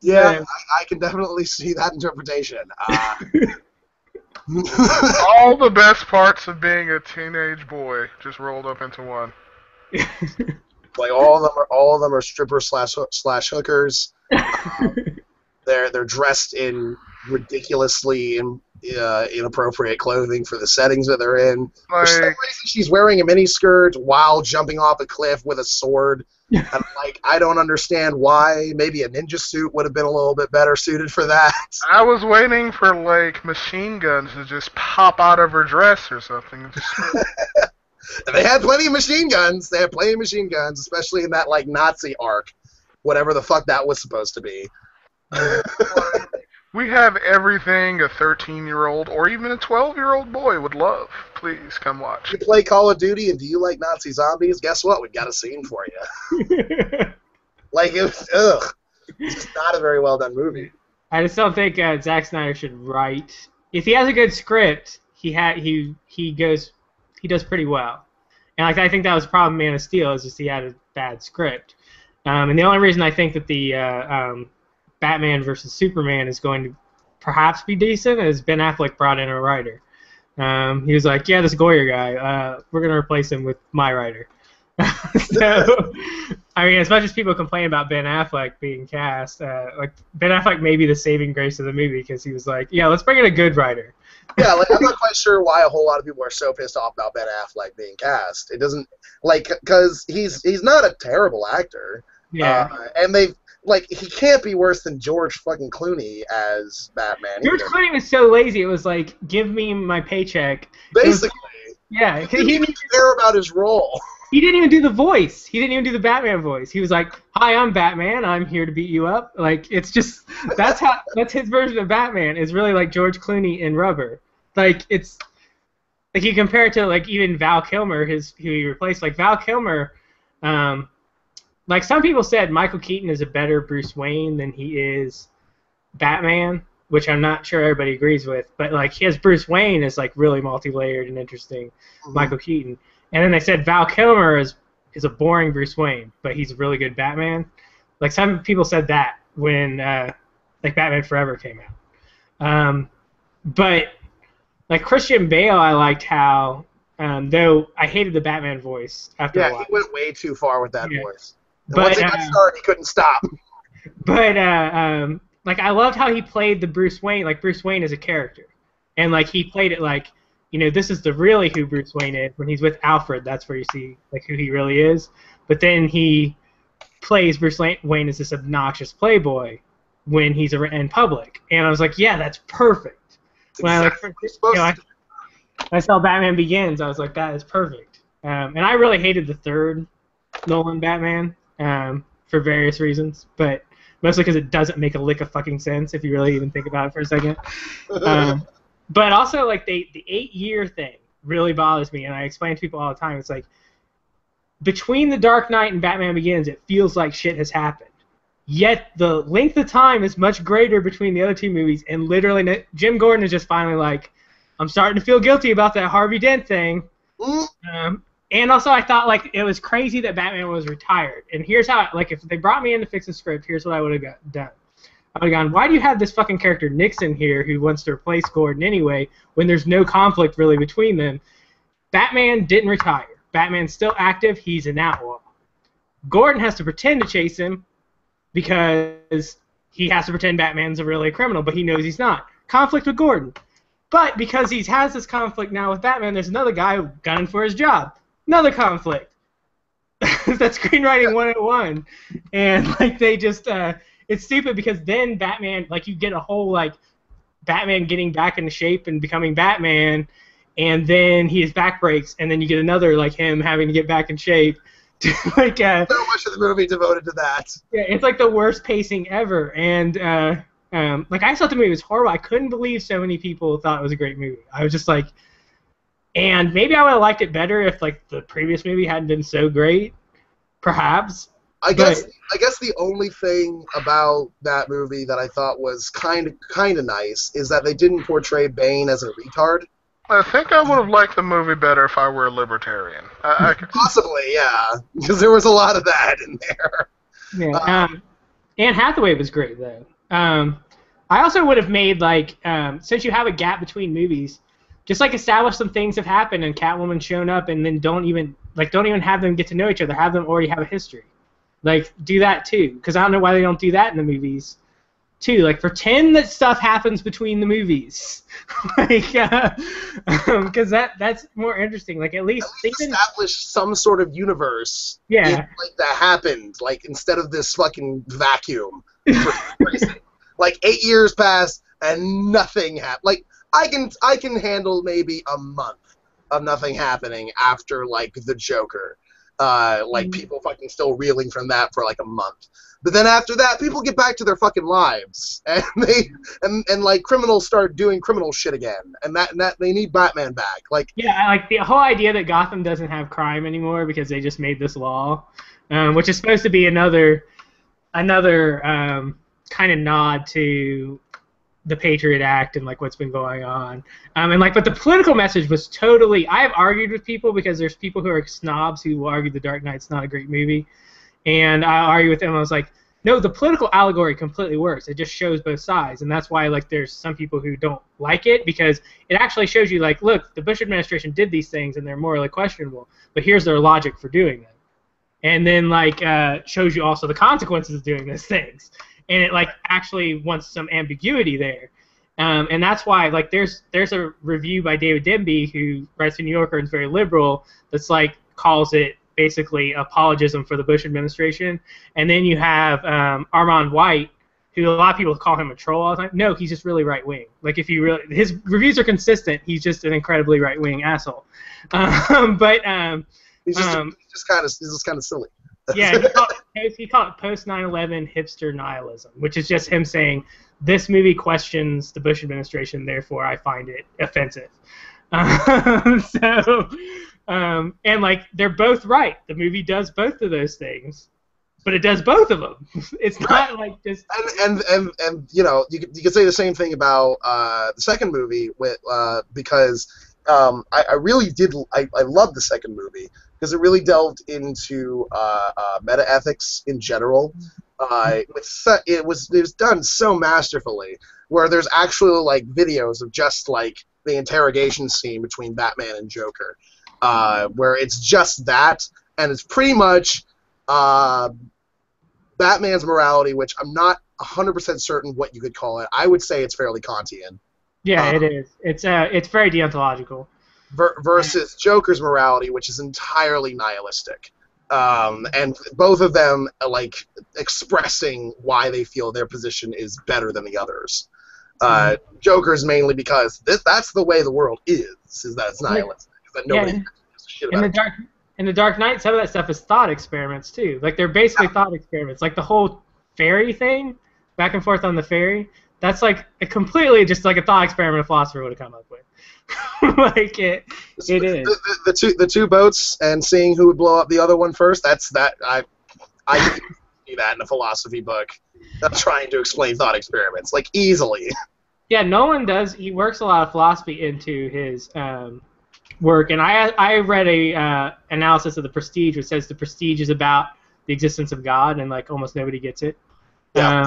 A: Yeah, I can definitely see that interpretation.
C: All the best parts of being a teenage boy just rolled up into one.
A: Like all of them are strippers slash hookers. They're dressed in ridiculously inappropriate clothing for the settings that they're in. For some reason, she's wearing a miniskirt while jumping off a cliff with a sword. And I don't understand why. Maybe a ninja suit would have been a little bit better suited for that.
C: I was waiting for like machine guns to just pop out of her dress or something.
A: They had plenty of machine guns. They had plenty of machine guns, especially in that like Nazi arc, whatever the fuck that was supposed to be.
C: We have everything a 13-year-old or even a 12-year-old boy would love. Please come watch.
A: You play Call of Duty and do you like Nazi zombies? Guess what? We've got a scene for you. Like, it was, it's just not a very well done movie.
B: I just don't think Zack Snyder should write. If he has a good script, he does pretty well. And like I think that was the problem with Man of Steel is just he had a bad script. And the only reason I think that the Batman versus Superman is going to perhaps be decent is Ben Affleck brought in a writer. He was like, yeah, this Goyer guy, we're going to replace him with my writer. So, I mean, as much as people complain about Ben Affleck being cast, like Ben Affleck may be the saving grace of the movie because he was like, yeah, let's bring in a good writer.
A: Yeah, like I'm not quite sure why a whole lot of people are so pissed off about Ben Affleck being cast. It doesn't, like, because he's not a terrible actor.
B: Yeah.
A: And he can't be worse than George fucking Clooney as Batman.
B: George Clooney was so lazy. It was like, give me my paycheck.
A: Basically.
B: Yeah.
A: He didn't even care about his role.
B: He didn't even do the voice. He didn't even do the Batman voice. He was like, hi, I'm Batman. I'm here to beat you up. Like, it's just, that's his version of Batman is really like George Clooney in Rubber. Like, it's, like you compare it to like even Val Kilmer, who he replaced. Like Val Kilmer, like some people said Michael Keaton is a better Bruce Wayne than he is Batman, which I'm not sure everybody agrees with. But like his Bruce Wayne is like really multi-layered and interesting, Michael Keaton. And then they said Val Kilmer is a boring Bruce Wayne, but he's a really good Batman. Like some people said that when like Batman Forever came out. But like Christian Bale, I liked how though I hated the Batman voice after a while.
A: Yeah, he went way too far with that voice. And
B: But
A: once it got started, he couldn't stop.
B: But like I loved how he played the Bruce Wayne, like Bruce Wayne as a character, and like he played it like, you know, this is the really who Bruce Wayne is. When he's with Alfred, that's where you see like who he really is. But then he plays Bruce Wayne as this obnoxious playboy when he's in public, and I was like, yeah, that's perfect. When I saw Batman Begins, I was like, that is perfect. And I really hated the third Nolan Batman for various reasons, but mostly because it doesn't make a lick of fucking sense if you really even think about it for a second. But also, like the 8-year thing really bothers me, and I explain to people all the time. It's like between The Dark Knight and Batman Begins, it feels like shit has happened. Yet the length of time is much greater between the other two movies, and literally Jim Gordon is just finally like, I'm starting to feel guilty about that Harvey Dent thing. And also I thought like it was crazy that Batman was retired. And here's how, like, if they brought me in to fix the script, here's what I would have done. I would have gone, why do you have this fucking character Nixon here who wants to replace Gordon anyway when there's no conflict really between them? Batman didn't retire. Batman's still active. He's an outlaw. Gordon has to pretend to chase him because he has to pretend Batman's a really criminal, but he knows he's not. Conflict with Gordon. But because he has this conflict now with Batman, there's another guy gunning for his job. Another conflict. That's screenwriting 101. And like they just, it's stupid because then Batman, like you get a whole like Batman getting back into shape and becoming Batman, and then his back breaks, and then you get another like him having to get back in shape. Like
A: so much of the movie devoted to that.
B: Yeah, it's like the worst pacing ever, and like I thought the movie was horrible. I couldn't believe so many people thought it was a great movie. I was just like, and maybe I would have liked it better if like the previous movie hadn't been so great, perhaps.
A: I guess the only thing about that movie that I thought was kind of nice is that they didn't portray Bane as a retard.
C: I think I would have liked the movie better if I were a libertarian. I could...
A: Possibly, yeah, because there was a lot of that in there.
B: Yeah, Anne Hathaway was great though. I also would have made like since you have a gap between movies, just like establish some things have happened and Catwoman's shown up, and then don't even have them get to know each other. Have them already have a history. Like do that too, because I don't know why they don't do that in the movies. Too, like pretend that stuff happens between the movies, like because that's more interesting. Like at least
A: establish some sort of universe.
B: Yeah,
A: like that happened. Like instead of this fucking vacuum. Like 8 years passed and nothing happened. Like I can handle maybe a month of nothing happening after like the Joker. Like people fucking still reeling from that for like a month. But then after that, people get back to their fucking lives, and like criminals start doing criminal shit again, and that they need Batman back. Like
B: yeah, like the whole idea that Gotham doesn't have crime anymore because they just made this law, which is supposed to be another kind of nod to the Patriot Act and like what's been going on, and like but the political message was totally. I've argued with people because there's people who are snobs who will argue The Dark Knight's not a great movie. And I argue with them. I was like, no, the political allegory completely works. It just shows both sides, and that's why like there's some people who don't like it because it actually shows you like, look, the Bush administration did these things and they're morally questionable, but here's their logic for doing them. And then like shows you also the consequences of doing those things, and it like actually wants some ambiguity there. And that's why like there's a review by David Denby who writes for New Yorker and is very liberal that's like calls it basically apologism for the Bush administration, and then you have Armand White, who a lot of people call him a troll all the time. No, he's just really right wing. Like if you really, his reviews are consistent. He's just an incredibly right wing asshole.
A: He's just kind of silly.
B: Yeah, he called it post 9/11 hipster nihilism, which is just him saying this movie questions the Bush administration, therefore I find it offensive. And like they're both right. The movie does both of those things, but it does both of them. It's not like just
A: and you know you could say the same thing about the second movie with because I really did I loved the second movie because it really delved into meta ethics in general. It was done so masterfully where there's actual like videos of just like the interrogation scene between Batman and Joker. Where it's just that, and it's pretty much Batman's morality, which I'm not 100% certain what you could call it. I would say it's fairly Kantian.
B: Yeah, it is. It's very deontological.
A: Versus Joker's morality, which is entirely nihilistic. And both of them like expressing why they feel their position is better than the others. Joker's mainly because that's the way the world is that it's nihilistic. That nobody shit about
B: in the Dark Knight, some of that stuff is thought experiments too. Like they're basically thought experiments. Like the whole ferry thing, back and forth on the ferry. That's like a completely just like a thought experiment a philosopher would have come up with. Like it is.
A: The two boats and seeing who would blow up the other one first. That's that I can see that in a philosophy book. I'm trying to explain thought experiments like easily.
B: Yeah, Nolan does. He works a lot of philosophy into his work, and I read a analysis of The Prestige, which says The Prestige is about the existence of God, and like almost nobody gets it.
A: Yeah.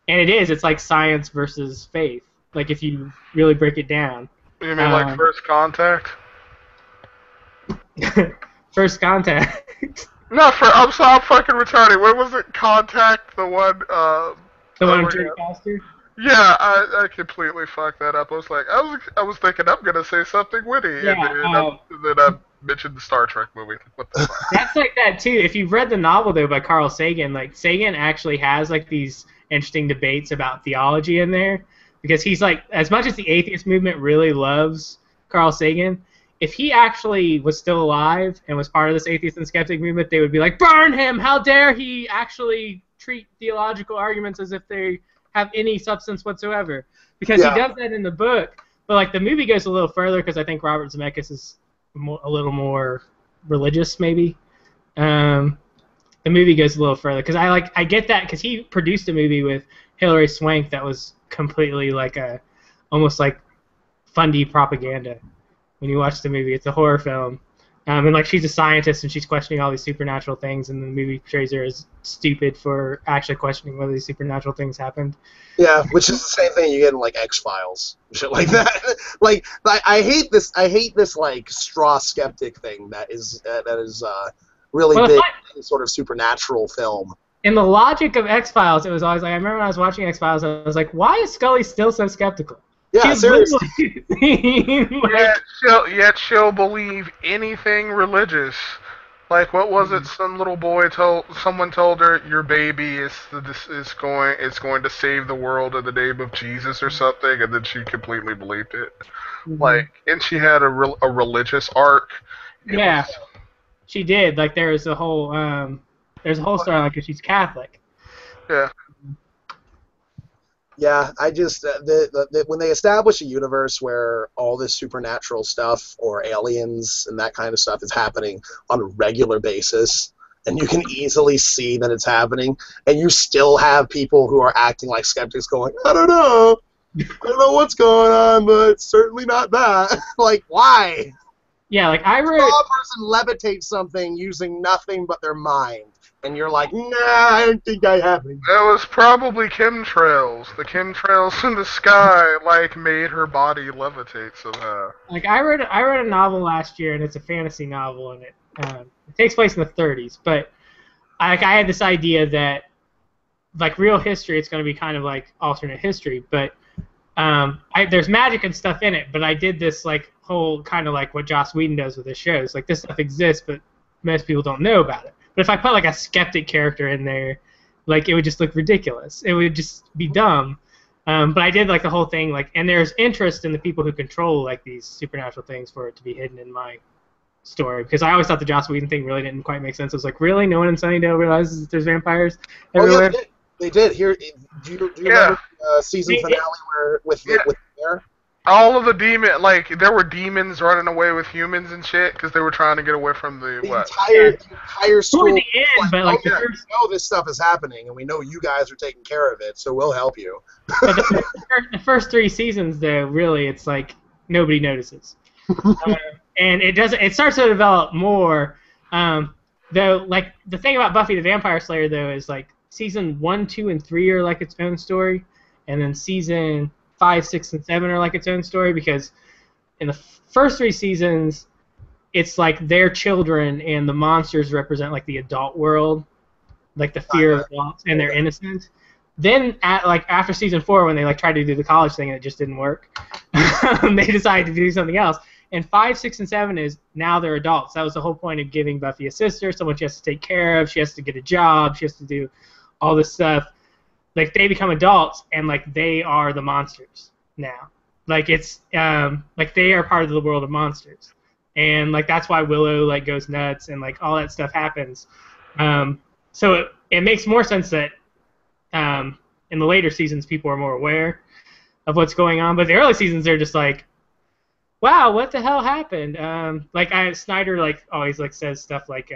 B: And it is. It's like science versus faith. Like if you really break it down.
C: You mean like First Contact?
B: First Contact.
C: No, I'm fucking retarded. What was it? Contact, the one.
B: The one with Jodie Foster.
C: Yeah, I completely fucked that up. I was like, I was thinking I'm gonna say something witty,
B: Yeah,
C: and then I mentioned the Star Trek movie. What the fuck?
B: That's like that too. If you've read the novel though by Carl Sagan, like Sagan actually has like these interesting debates about theology in there, because he's like, as much as the atheist movement really loves Carl Sagan, if he actually was still alive and was part of this atheist and skeptic movement, they would be like, burn him! How dare he actually treat theological arguments as if they have any substance whatsoever? Because he does that in the book, but like the movie goes a little further because I think Robert Zemeckis is a little more religious, maybe. The movie goes a little further because I get that because he produced a movie with Hilary Swank that was completely like almost like fundy propaganda. When you watch the movie, it's a horror film, and like she's a scientist and she's questioning all these supernatural things, and the movie portrays her as stupid for actually questioning whether these supernatural things happened.
A: Yeah, which is the same thing you get in like X-Files, shit like that. Like I hate this like straw skeptic thing that is really big sort of supernatural film.
B: In the logic of X-Files, it was always like, I remember when I was watching X-Files, I was like, why is Scully still so skeptical?
A: Yeah, seriously.
C: Yet she'll believe anything religious. Like, what was it? Some little boy someone told her, your baby is going to save the world in the name of Jesus or something, and then she completely believed it. Like, and she had a religious arc.
B: She did. Like, there's a whole story like she's Catholic.
C: Yeah.
A: Yeah, I just when they establish a universe where all this supernatural stuff or aliens and that kind of stuff is happening on a regular basis, and you can easily see that it's happening, and you still have people who are acting like skeptics going, I don't know what's going on, but it's certainly not that. Like, why?
B: Yeah, like I read...
A: a person levitates something using nothing but their mind. And you're like, nah, I don't think that happened.
C: It was probably chemtrails. The chemtrails in the sky, like, made her body levitate somehow.
B: Like, I read a novel last year, and it's a fantasy novel, and it takes place in the 30s. But I had this idea that, like, real history, it's going to be kind of like alternate history. But there's magic and stuff in it. But I did this, like, whole kind of like what Joss Whedon does with his shows. Like, this stuff exists, but most people don't know about it. But if I put like a skeptic character in there, like it would just look ridiculous. It would just be dumb. But I did like the whole thing, like, and there's interest in the people who control like these supernatural things for it to be hidden in my story. Because I always thought the Joss Whedon thing really didn't quite make sense. I was like, really, no one in Sunnydale realizes that there's vampires everywhere?
A: Oh, yeah, they did. Here, do you remember the season finale where with the bear?
C: All of the there were demons running away with humans and shit because they were trying to get away from the
A: entire school.
B: The end, but like
A: we know this stuff is happening, and we know you guys are taking care of it, so we'll help you.
B: But the first 3 seasons, though, really, it's like nobody notices, and it doesn't. It starts to develop more. Though, like the thing about Buffy the Vampire Slayer, though, is like season 1, 2, and 3 are like its own story, and then season 5, 6, and 7 are like its own story, because in the first 3 seasons, it's like their children and the monsters represent like the adult world, like the fear of adults, and they're innocent. Then after season 4, when they like tried to do the college thing and it just didn't work, they decided to do something else. And 5, 6, and 7 is now they're adults. That was the whole point of giving Buffy a sister, someone she has to take care of. She has to get a job. She has to do all this stuff. Like they become adults, and like they are the monsters now. Like it's like they are part of the world of monsters, and like that's why Willow like goes nuts and like all that stuff happens. So it makes more sense that in the later seasons people are more aware of what's going on, but the early seasons they're just like, wow, what the hell happened? Like Snyder like always like says stuff like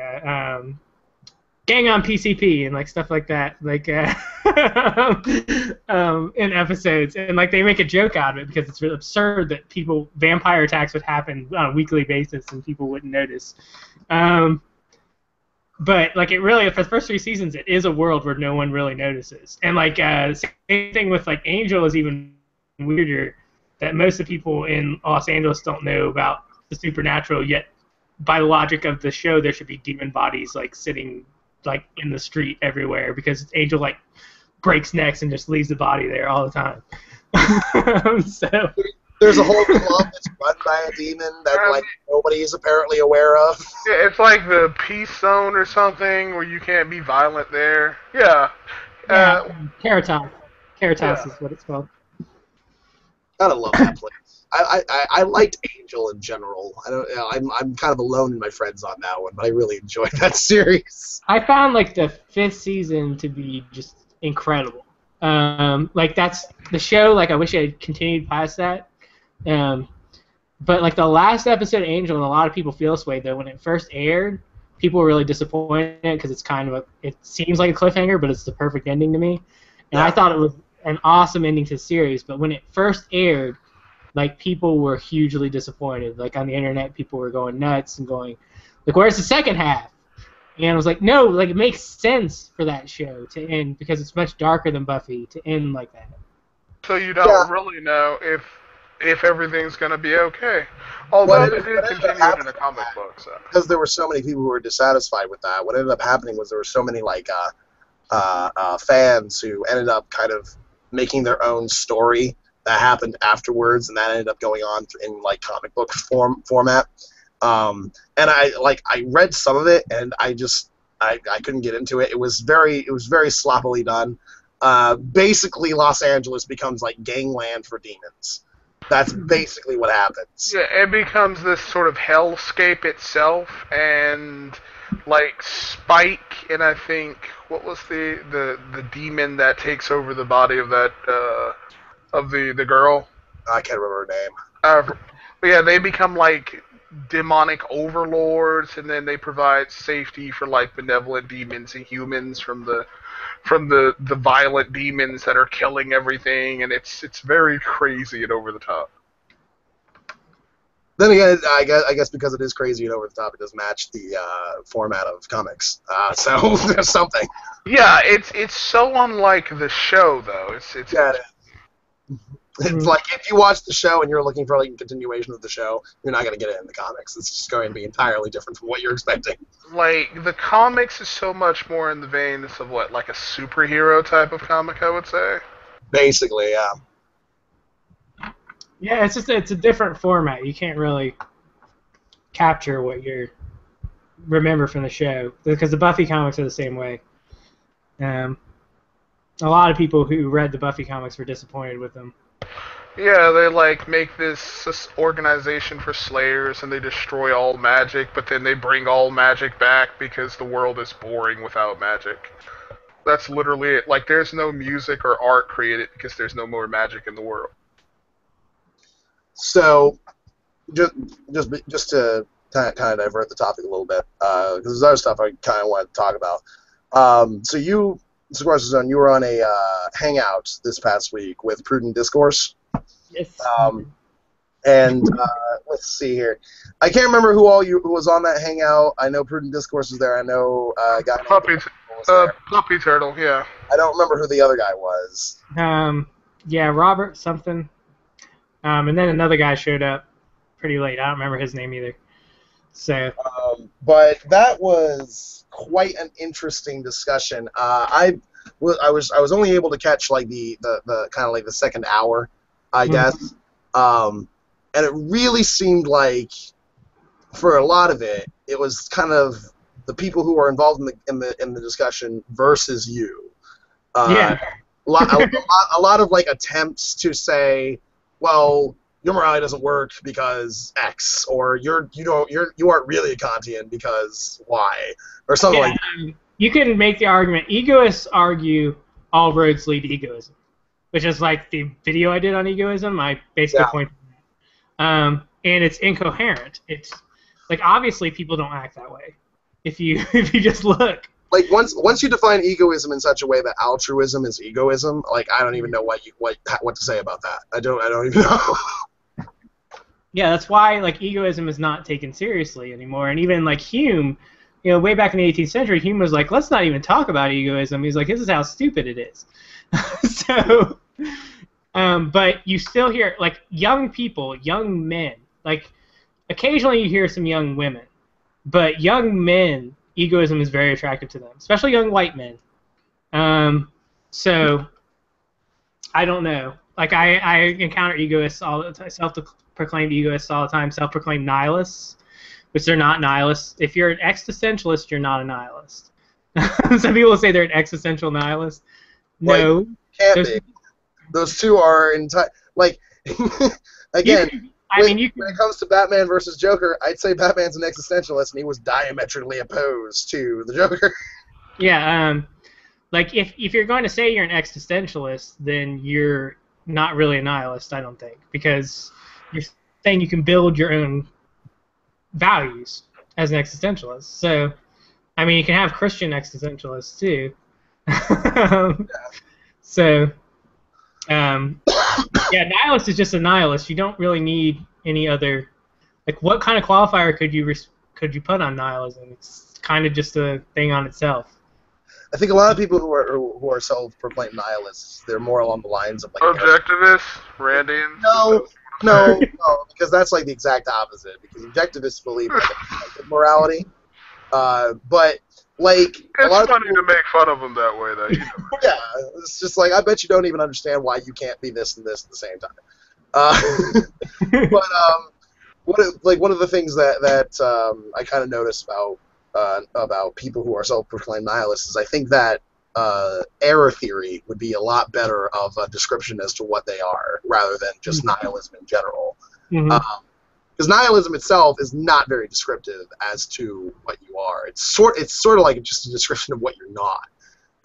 B: gang on PCP and like stuff like that, like in episodes, and like they make a joke out of it because it's really absurd that vampire attacks would happen on a weekly basis and people wouldn't notice. But like it really, for the first 3 seasons, it is a world where no one really notices, and like same thing with like Angel is even weirder, that most of the people in Los Angeles don't know about the supernatural, yet by the logic of the show, there should be demon bodies like sitting like in the street everywhere because Angel like breaks necks and just leaves the body there all the time. So
A: there's a whole club that's run by a demon that like nobody is apparently aware of.
C: Yeah, it's like the peace zone or something where you can't be violent there. Yeah.
B: Caritas.
C: Yeah.
B: Is what it's called.
A: Gotta love that place. I liked Angel in general. I'm kind of alone in my friends on that one, but I really enjoyed that series.
B: I found like the 5th season to be just incredible. Like that's the show. Like I wish I had continued past that. But like the last episode of Angel, and a lot of people feel this way though. When it first aired, people were really disappointed because it's kind of it seems like a cliffhanger, but it's the perfect ending to me. And I thought it was an awesome ending to the series. But when it first aired, like people were hugely disappointed. Like on the internet, people were going nuts and going, like, "Where's the second half?" And I was like, "No, like it makes sense for that show to end because it's much darker than Buffy to end like that."
C: So you don't really know if everything's gonna be okay. Although they did continue it in a comic book, so.
A: Because there were so many people who were dissatisfied with that. What ended up happening was there were so many like fans who ended up kind of making their own story that happened afterwards, and that ended up going on in like comic book format. And I read some of it, and I couldn't get into it. It was very sloppily done. Basically, Los Angeles becomes like gangland for demons. That's basically what happens.
C: Yeah, it becomes this sort of hellscape itself, and like Spike, and I think what was the demon that takes over the body of that of the girl?
A: I can't remember her name.
C: But yeah, they become like demonic overlords, and then they provide safety for like benevolent demons and humans from the violent demons that are killing everything, and it's very crazy and over the top.
A: Then again, I guess because it is crazy and over the top, it does match the format of comics. So there's something.
C: Yeah, it's so unlike the show though. It's
A: yeah, it is. It's like if you watch the show and you're looking for like a continuation of the show, you're not going to get it in the comics. It's just going to be entirely different from what you're expecting.
C: Like the comics is so much more in the veins of what, like a superhero type of comic, I would say.
A: Basically, yeah.
B: Yeah, it's a different format. You can't really capture what you remember from the show because the Buffy comics are the same way. A lot of people who read the Buffy comics were disappointed with them.
C: Yeah, they like make this organization for slayers, and they destroy all magic, but then they bring all magic back because the world is boring without magic. That's literally it. Like, there's no music or art created because there's no more magic in the world.
A: So, just to kind of divert the topic a little bit, because there's other stuff I kind of want to talk about. So you, Squash Zone, you were on a hangout this past week with Prudent Discourse.
B: Yes.
A: And let's see here. I can't remember who was on that hangout. I know Prudent Discourse was there. I know a guy named
C: Puppy Turtle, yeah.
A: I don't remember who the other guy was.
B: Yeah, Robert something. And then another guy showed up pretty late. I don't remember his name either. So.
A: But that was quite an interesting discussion. I was only able to catch like the kind of like the second hour, I guess. And it really seemed like, for a lot of it, it was kind of the people who were involved in the discussion versus you.
B: Yeah.
A: a lot of like attempts to say, well, your morality doesn't work because X, or you aren't really a Kantian because Y, or something like that.
B: You can make the argument. Egoists argue all roads lead to egoism, which is like the video I did on egoism. I basically pointed to that. and it's incoherent. It's like obviously people don't act that way. If you if you just look.
A: Like once you define egoism in such a way that altruism is egoism, like I don't even know what to say about that. I don't even know.
B: Yeah, that's why like egoism is not taken seriously anymore. And even like Hume, you know, way back in the 18th century, Hume was like, let's not even talk about egoism. He's like, this is how stupid it is. So, but you still hear like young people, young men, like occasionally you hear some young women, but young men, egoism is very attractive to them, especially young white men. So I don't know. Like I encounter egoists all the time, self-proclaimed egoists all the time, self-proclaimed nihilists, which they're not nihilists. If you're an existentialist, you're not a nihilist. Some people say they're an existential nihilist. No,
A: can't be. Those two are like again. When it comes to Batman versus Joker, I'd say Batman's an existentialist, and he was diametrically opposed to the Joker.
B: Yeah, like if you're going to say you're an existentialist, then you're not really a nihilist, I don't think, because you're saying you can build your own values as an existentialist. So, I mean, you can have Christian existentialists too. So. Yeah, nihilist is just a nihilist. You don't really need any other. Like, what kind of qualifier could you put on nihilism? It's kind of just a thing on itself.
A: I think a lot of people who are self-proclaimed nihilists, they're more along the lines of like
C: objectivists, Randians.
A: No, because that's like the exact opposite. Because objectivists believe in like, morality, but. Like
C: it's funny to make fun of them that way, though. You know.
A: Yeah, it's just like I bet you don't even understand why you can't be this and this at the same time. But one of the things that I kind of noticed about people who are self-proclaimed nihilists is I think that error theory would be a lot better of a description as to what they are rather than just nihilism in general.
B: Mm-hmm.
A: Because nihilism itself is not very descriptive as to what you are. It's sort of like just a description of what you're not,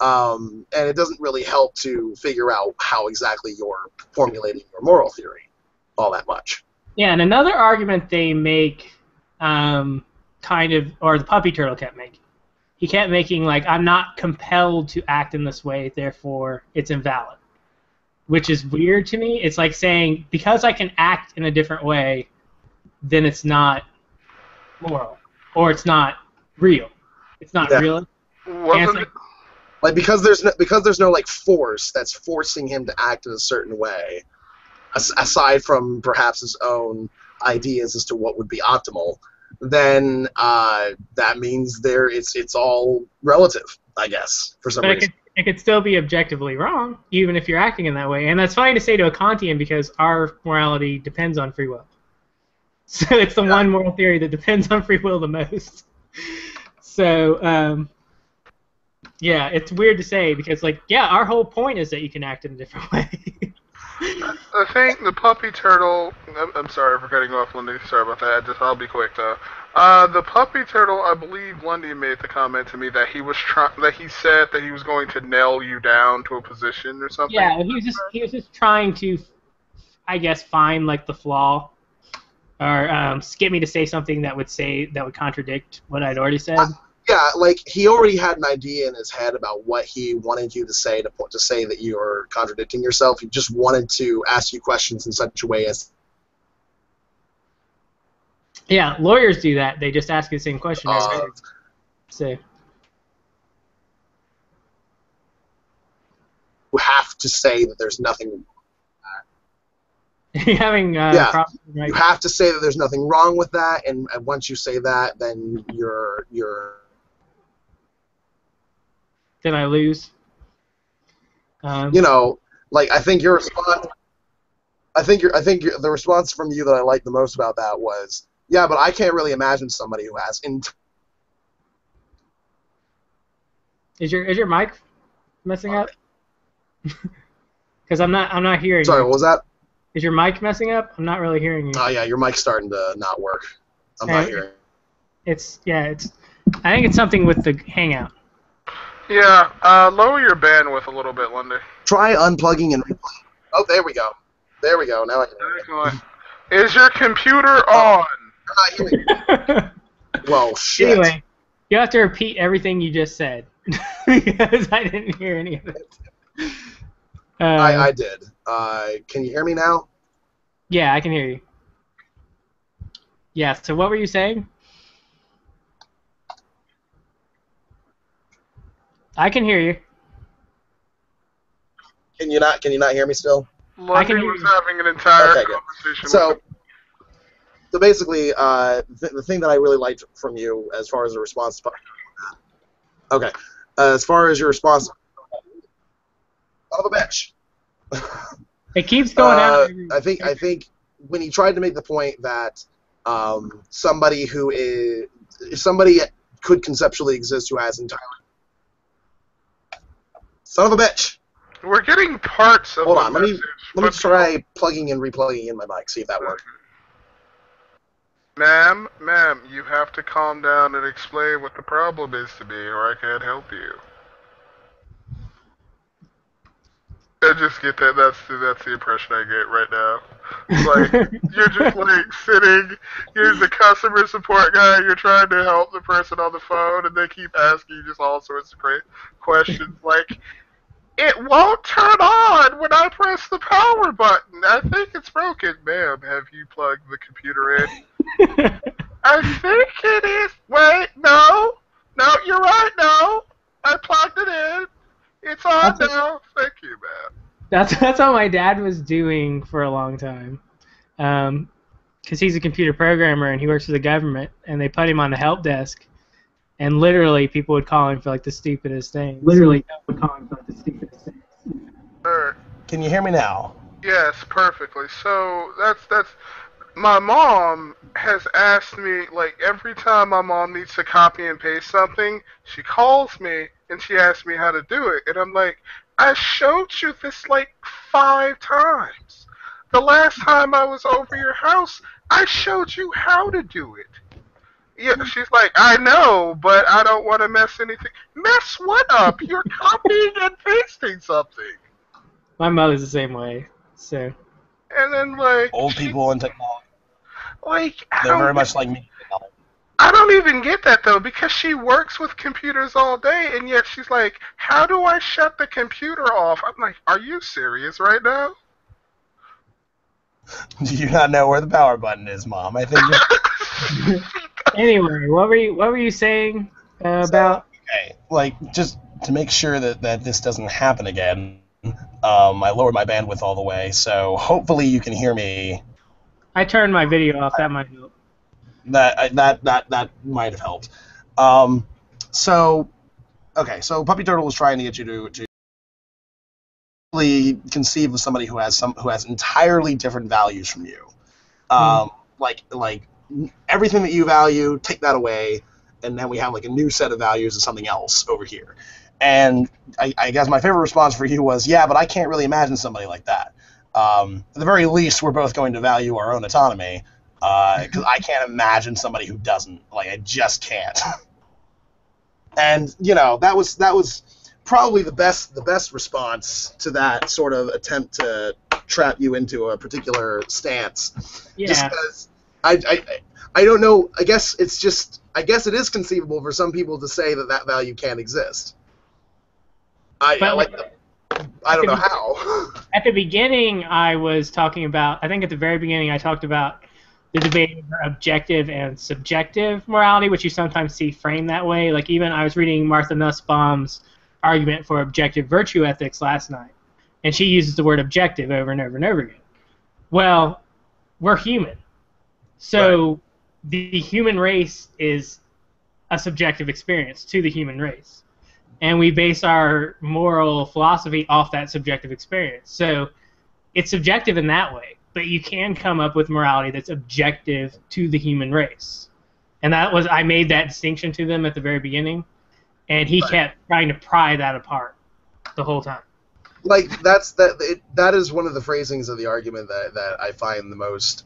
A: and it doesn't really help to figure out how exactly you're formulating your moral theory all that much.
B: Yeah, and another argument they make, or the Puppy Turtle kept making. He kept making like, I'm not compelled to act in this way, therefore it's invalid, which is weird to me. It's like saying because I can act in a different way, then it's not moral, or it's not real. It's not real.
A: Like because there's no like force that's forcing him to act in a certain way, aside from perhaps his own ideas as to what would be optimal, then that means it's all relative, I guess, for some reason.
B: It could still be objectively wrong, even if you're acting in that way. And that's fine to say to a Kantian because our morality depends on free will. So it's the one moral theory that depends on free will the most. So, yeah, it's weird to say because, like, yeah, our whole point is that you can act in a different way.
C: I think the Puppy Turtle. I'm sorry for cutting off, Lundy. Sorry about that. I'll be quick though. The Puppy Turtle. I believe Lundy made the comment to me that he said that he was going to nail you down to a position or something.
B: Yeah, he was just trying to, I guess, find like the flaw. Or get me to say something that would contradict what I'd already said.
A: Yeah, like he already had an idea in his head about what he wanted you to say to say that you're contradicting yourself. He just wanted to ask you questions in such a way as.
B: Yeah, lawyers do that. They just ask you the same question. So.
A: You have to say that there's nothing.
B: You're having problems, right?
A: You have to say that there's nothing wrong with that, and once you say that, then you're.
B: Then I lose.
A: You know, like I think your response. The response from you that I liked the most about that was, yeah, but I can't really imagine somebody who has.
B: Is your mic messing up? Because I'm not hearing.
A: Sorry,
B: you.
A: What was that?
B: Is your mic messing up? I'm not really hearing you.
A: Oh yeah, your mic's starting to not work. I'm not hearing.
B: I think it's something with the Hangout.
C: Yeah, lower your bandwidth a little bit, Lundy.
A: Try unplugging and replaying. Oh, there we go. Now I can hear you.
C: Is your computer on?
A: You're not hearing. Well, shit.
B: Anyway, you have to repeat everything you just said because I didn't hear any of it.
A: I did. Can you hear me now?
B: Yeah, I can hear you. Yeah. So what were you saying? I can hear you.
A: Can you not hear me still?
C: Lundy
B: can hear
C: was
B: you.
C: having an entire
A: Okay, good.
C: conversation
A: So,
C: with
A: so basically, the thing that I really liked from you, as far as the response, okay, as far as your response, son of a bitch.
B: It keeps going out.
A: I think when he tried to make the point that somebody could conceptually exist who has entirely, son of a bitch.
C: We're getting parts of
A: Hold
C: the
A: on, let me
C: message.
A: try plugging and replugging in my mic, see if that works.
C: Ma'am, you have to calm down and explain what the problem is to me, or I can't help you. I just get that. That's the impression I get right now. It's like you're just like sitting. You're the customer support guy. You're trying to help the person on the phone, and they keep asking you just all sorts of questions like, "It won't turn on when I press the power button. I think it's broken, ma'am. Have you plugged the computer in?" I think it is. Wait, no, you're right. No, I plugged it in. It's on now. Thank you, man.
B: That's what my dad was doing for a long time, because he's a computer programmer and he works for the government, and they put him on the help desk, and literally people would call him for like the stupidest things.
A: Can you hear me now?
C: Yes, perfectly. So that's my mom has asked me, like, every time my mom needs to copy and paste something, she calls me and she asks me how to do it. And I'm like, I showed you this like 5 times. The last time I was over your house, I showed you how to do it. Yeah, she's like, I know, but I don't want to mess anything. Mess what up? You're copying and pasting something.
B: My mother's the same way. So.
C: And then like
A: Old people and technology.
C: Like
A: They're very much like me.
C: I don't even get that though, because she works with computers all day, and yet she's like, "How do I shut the computer off?" I'm like, "Are you serious right now?"
A: Do you not know where the power button is, Mom? I think.
B: Anyway, what were you saying about?
A: Okay, like just to make sure that this doesn't happen again, I lowered my bandwidth all the way, so hopefully you can hear me.
B: I turned my video off. That might help.
A: That might have helped. So Puppy Turtle was trying to get you to conceive of somebody who has entirely different values from you. Like everything that you value, take that away, and then we have like a new set of values of something else over here. And I guess my favorite response for you was, yeah, but I can't really imagine somebody like that. At the very least, we're both going to value our own autonomy, because I can't imagine somebody who doesn't. Like, I just can't. And that was probably the best response to that sort of attempt to trap you into a particular stance.
B: Yeah.
A: Just because I don't know. I guess it is conceivable for some people to say that value can't exist. I don't know how.
B: At the beginning, I was talking about. I think at the very beginning, I talked about the debate over objective and subjective morality, which you sometimes see framed that way. Like, even I was reading Martha Nussbaum's argument for objective virtue ethics last night, and she uses the word objective over and over and over again. Well, we're human, so right. The human race is a subjective experience to the human race. And we base our moral philosophy off that subjective experience. So it's subjective in that way, but you can come up with morality that's objective to the human race. And I made that distinction to them at the very beginning, and he kept trying to pry that apart the whole time.
A: Like, that is one of the phrasings of the argument that I find the most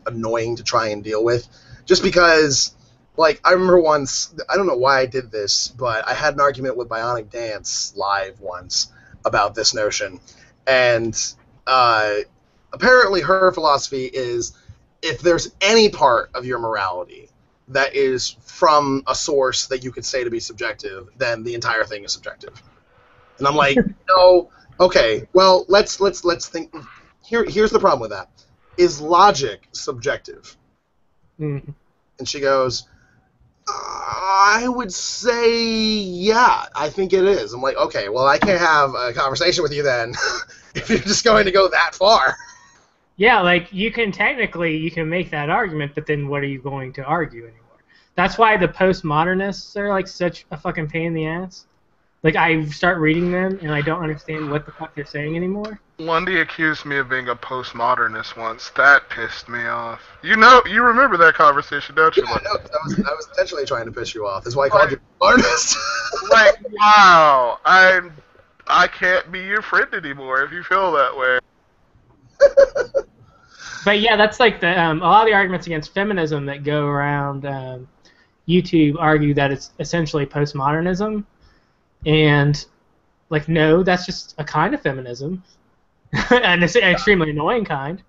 A: annoying to try and deal with, just because. Like, I remember once, I don't know why I did this, but I had an argument with Bionic Dance live once about this notion. And apparently her philosophy is if there's any part of your morality that is from a source that you could say to be subjective, then the entire thing is subjective. And I'm like, no, okay, well, let's think. Here's the problem with that. Is logic subjective?
B: Mm-hmm.
A: And she goes, I would say, yeah, I think it is. I'm like, okay, well, I can't have a conversation with you then if you're just going to go that far.
B: Yeah, like, you can make that argument, but then what are you going to argue anymore? That's why the postmodernists are, like, such a fucking pain in the ass. Like, I start reading them, and I don't understand what the fuck they're saying anymore.
C: Lundy accused me of being a postmodernist once. That pissed me off. You remember that conversation, don't you?
A: Yeah, no, I was intentionally trying to piss you off. That's why I called you artist.
C: Like, wow, I can't be your friend anymore if you feel that way.
B: But yeah, that's like a lot of the arguments against feminism that go around YouTube argue that it's essentially postmodernism, and like, no, that's just a kind of feminism, and it's an extremely annoying kind.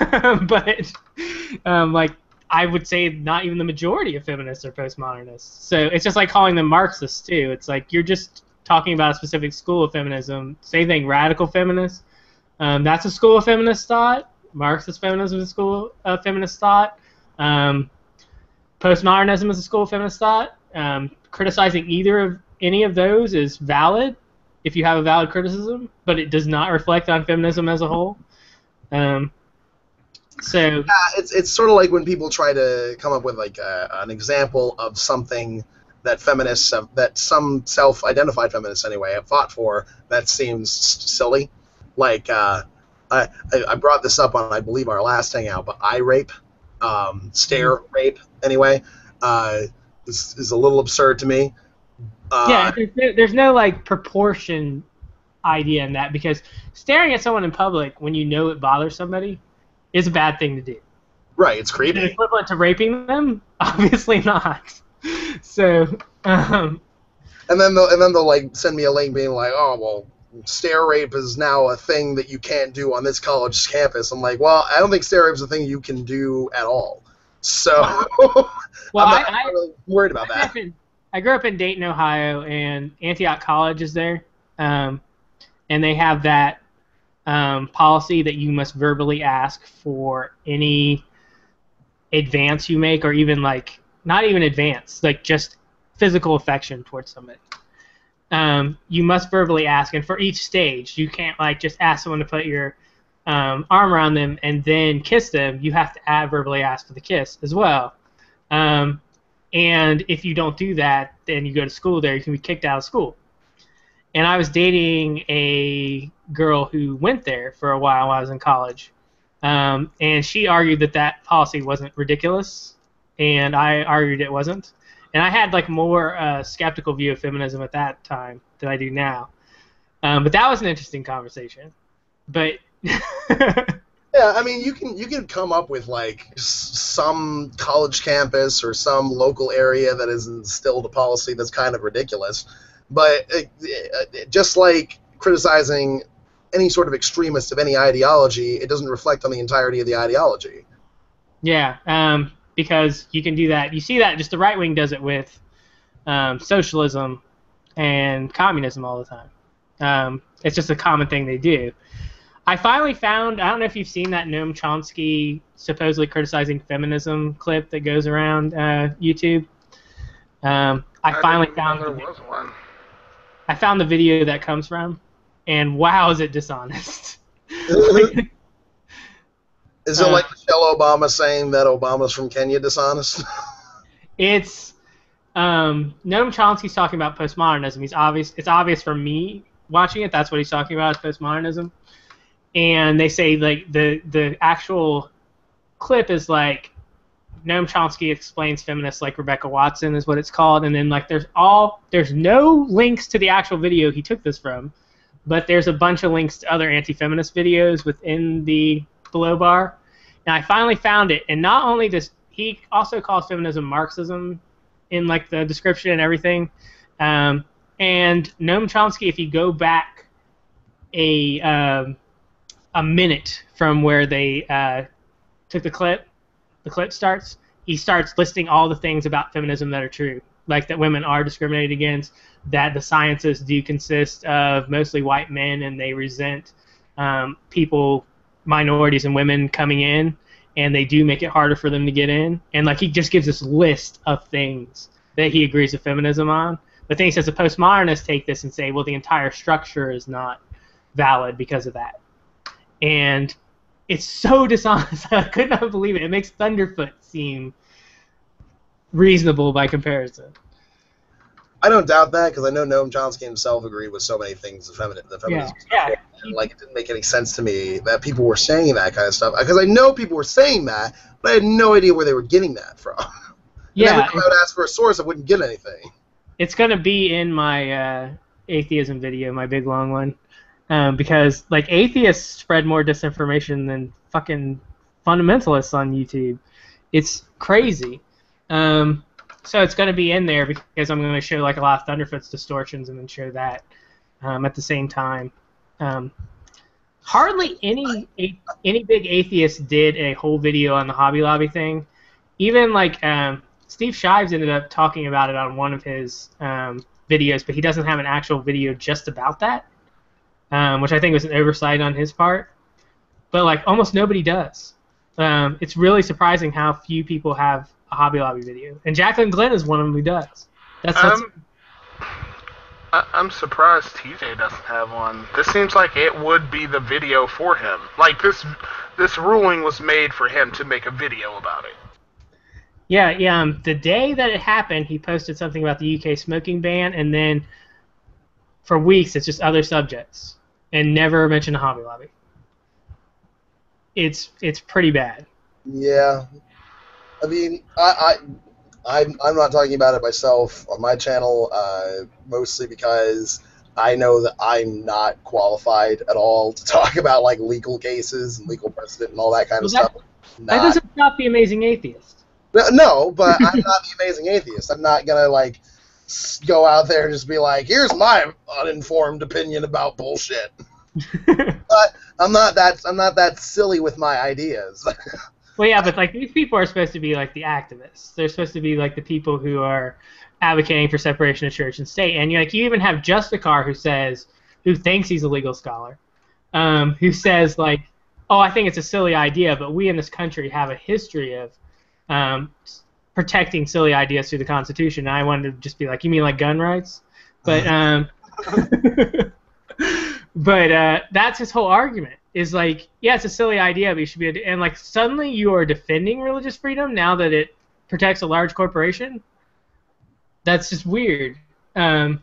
B: But like, I would say not even the majority of feminists are postmodernists. So it's just like calling them Marxists too. It's like you're just talking about a specific school of feminism. Same thing, radical feminists. That's a school of feminist thought. Marxist feminism is a school of feminist thought. Postmodernism is a school of feminist thought. Criticizing any of those is valid if you have a valid criticism, but it does not reflect on feminism as a whole. So
A: it's sort of like when people try to come up with like an example of something that feminists that some self-identified feminists anyway have fought for that seems silly. Like I brought this up on, I believe, our last hangout, but eye rape, stare rape anyway, is a little absurd to me.
B: Yeah, there's no like proportion idea in that, because staring at someone in public when you know it bothers somebody is a bad thing to do.
A: Right, it's creepy.
B: Is it equivalent to raping them? Obviously not. So.
A: And then they'll like send me a link being like, oh well, stare rape is now a thing that you can't do on this college campus. I'm like, well, I don't think stare rape is a thing you can do at all. So
B: well,
A: I'm not really worried about that.
B: I grew up in Dayton, Ohio, and Antioch College is there, and they have that policy that you must verbally ask for any advance you make, or even like not even advance, like just physical affection towards somebody. You must verbally ask, and for each stage, you can't like just ask someone to put your arm around them and then kiss them. You have to verbally ask for the kiss as well. And if you don't do that, then you go to school there, you can be kicked out of school. And I was dating a girl who went there for a while while I was in college. And she argued that policy wasn't ridiculous, and I argued it wasn't. And I had like more skeptical view of feminism at that time than I do now. But that was an interesting conversation. But
A: yeah, I mean, you can come up with like some college campus or some local area that has instilled a policy that's kind of ridiculous, but just like criticizing any sort of extremist of any ideology, it doesn't reflect on the entirety of the ideology.
B: Yeah, because you can do that. You see that just the right wing does it with socialism and communism all the time. It's just a common thing they do. I finally found, I don't know if you've seen that Noam Chomsky supposedly criticizing feminism clip that goes around YouTube. I finally found
C: there was one.
B: I found the video that comes from, and wow, is it dishonest.
A: Is it like Michelle Obama saying that Obama's from Kenya dishonest?
B: It's Noam Chomsky's talking about postmodernism. It's obvious from me watching it. That's what he's talking about, is postmodernism. And they say like the actual clip is like Noam Chomsky explains feminists like Rebecca Watson is what it's called, and then like there's no links to the actual video he took this from, but there's a bunch of links to other anti-feminist videos within the below bar. And I finally found it, and not only does he also calls feminism Marxism in like the description and everything. And Noam Chomsky, if you go back a minute from where they took the clip, the clip starts, he starts listing all the things about feminism that are true, like that women are discriminated against, that the scientists do consist of mostly white men and they resent people, minorities and women coming in, and they do make it harder for them to get in. And like he just gives this list of things that he agrees with feminism on. But then he says the postmodernists take this and say, well, the entire structure is not valid because of that. And it's so dishonest. I could not believe it. It makes Thunderfoot seem reasonable by comparison.
A: I don't doubt that, because I know Noam Chomsky himself agreed with so many things the feminism.
B: Yeah.
A: And, like, it didn't make any sense to me that people were saying that kind of stuff, because I know people were saying that, but I had no idea where they were getting that from.
B: Yeah.
A: Every time I would ask for a source, I wouldn't get anything.
B: It's going to be in my atheism video, my big long one, because like atheists spread more disinformation than fucking fundamentalists on YouTube. It's crazy. So it's going to be in there because I'm going to show like a lot of Thunderfoot's distortions and then show that at the same time. Hardly any big atheist did a whole video on the Hobby Lobby thing. Even like Steve Shives ended up talking about it on one of his videos, but he doesn't have an actual video just about that, which I think was an oversight on his part. But like almost nobody does. It's really surprising how few people have a Hobby Lobby video, and Jacqueline Glenn is one of them who does.
C: I'm surprised TJ doesn't have one. This seems like it would be the video for him. Like this ruling was made for him to make a video about it.
B: Yeah. The day that it happened, he posted something about the UK smoking ban, and then for weeks it's just other subjects, and never mentioned a Hobby Lobby. It's pretty bad.
A: Yeah. I mean, I'm not talking about it myself on my channel, mostly because I know that I'm not qualified at all to talk about like legal cases and legal precedent and all that kind of stuff.
B: That doesn't stop the Amazing Atheist.
A: No, but I'm not the Amazing Atheist. I'm not gonna like go out there and just be like, "Here's my uninformed opinion about bullshit." But I'm not that silly with my ideas.
B: Well, yeah, but like these people are supposed to be like the activists. They're supposed to be like the people who are advocating for separation of church and state. And you even have Justicar who thinks he's a legal scholar, who says like, oh, I think it's a silly idea, but we in this country have a history of protecting silly ideas through the Constitution. And I wanted to just be like, you mean like gun rights? But but that's his whole argument. Is like, yeah, it's a silly idea, but you should be, and like suddenly you are defending religious freedom now that it protects a large corporation. That's just weird. Not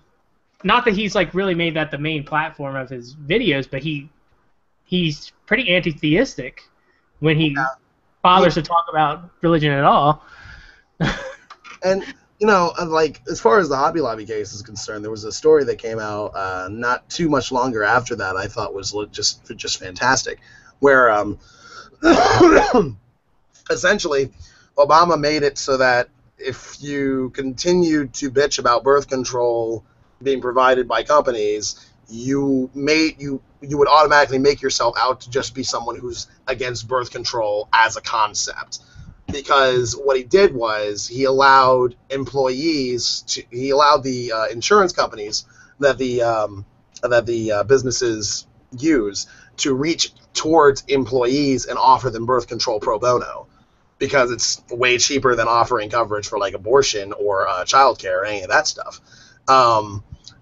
B: that he's like really made that the main platform of his videos, but he's pretty anti-theistic when he bothers to talk about religion at all.
A: And you know, like as far as the Hobby Lobby case is concerned, there was a story that came out not too much longer after that. I thought was just fantastic, where essentially Obama made it so that if you continued to bitch about birth control being provided by companies, you would automatically make yourself out to just be someone who's against birth control as a concept. Because what he did was he allowed the insurance companies that the businesses use to reach towards employees and offer them birth control pro bono, because it's way cheaper than offering coverage for like abortion or childcare or any of that stuff.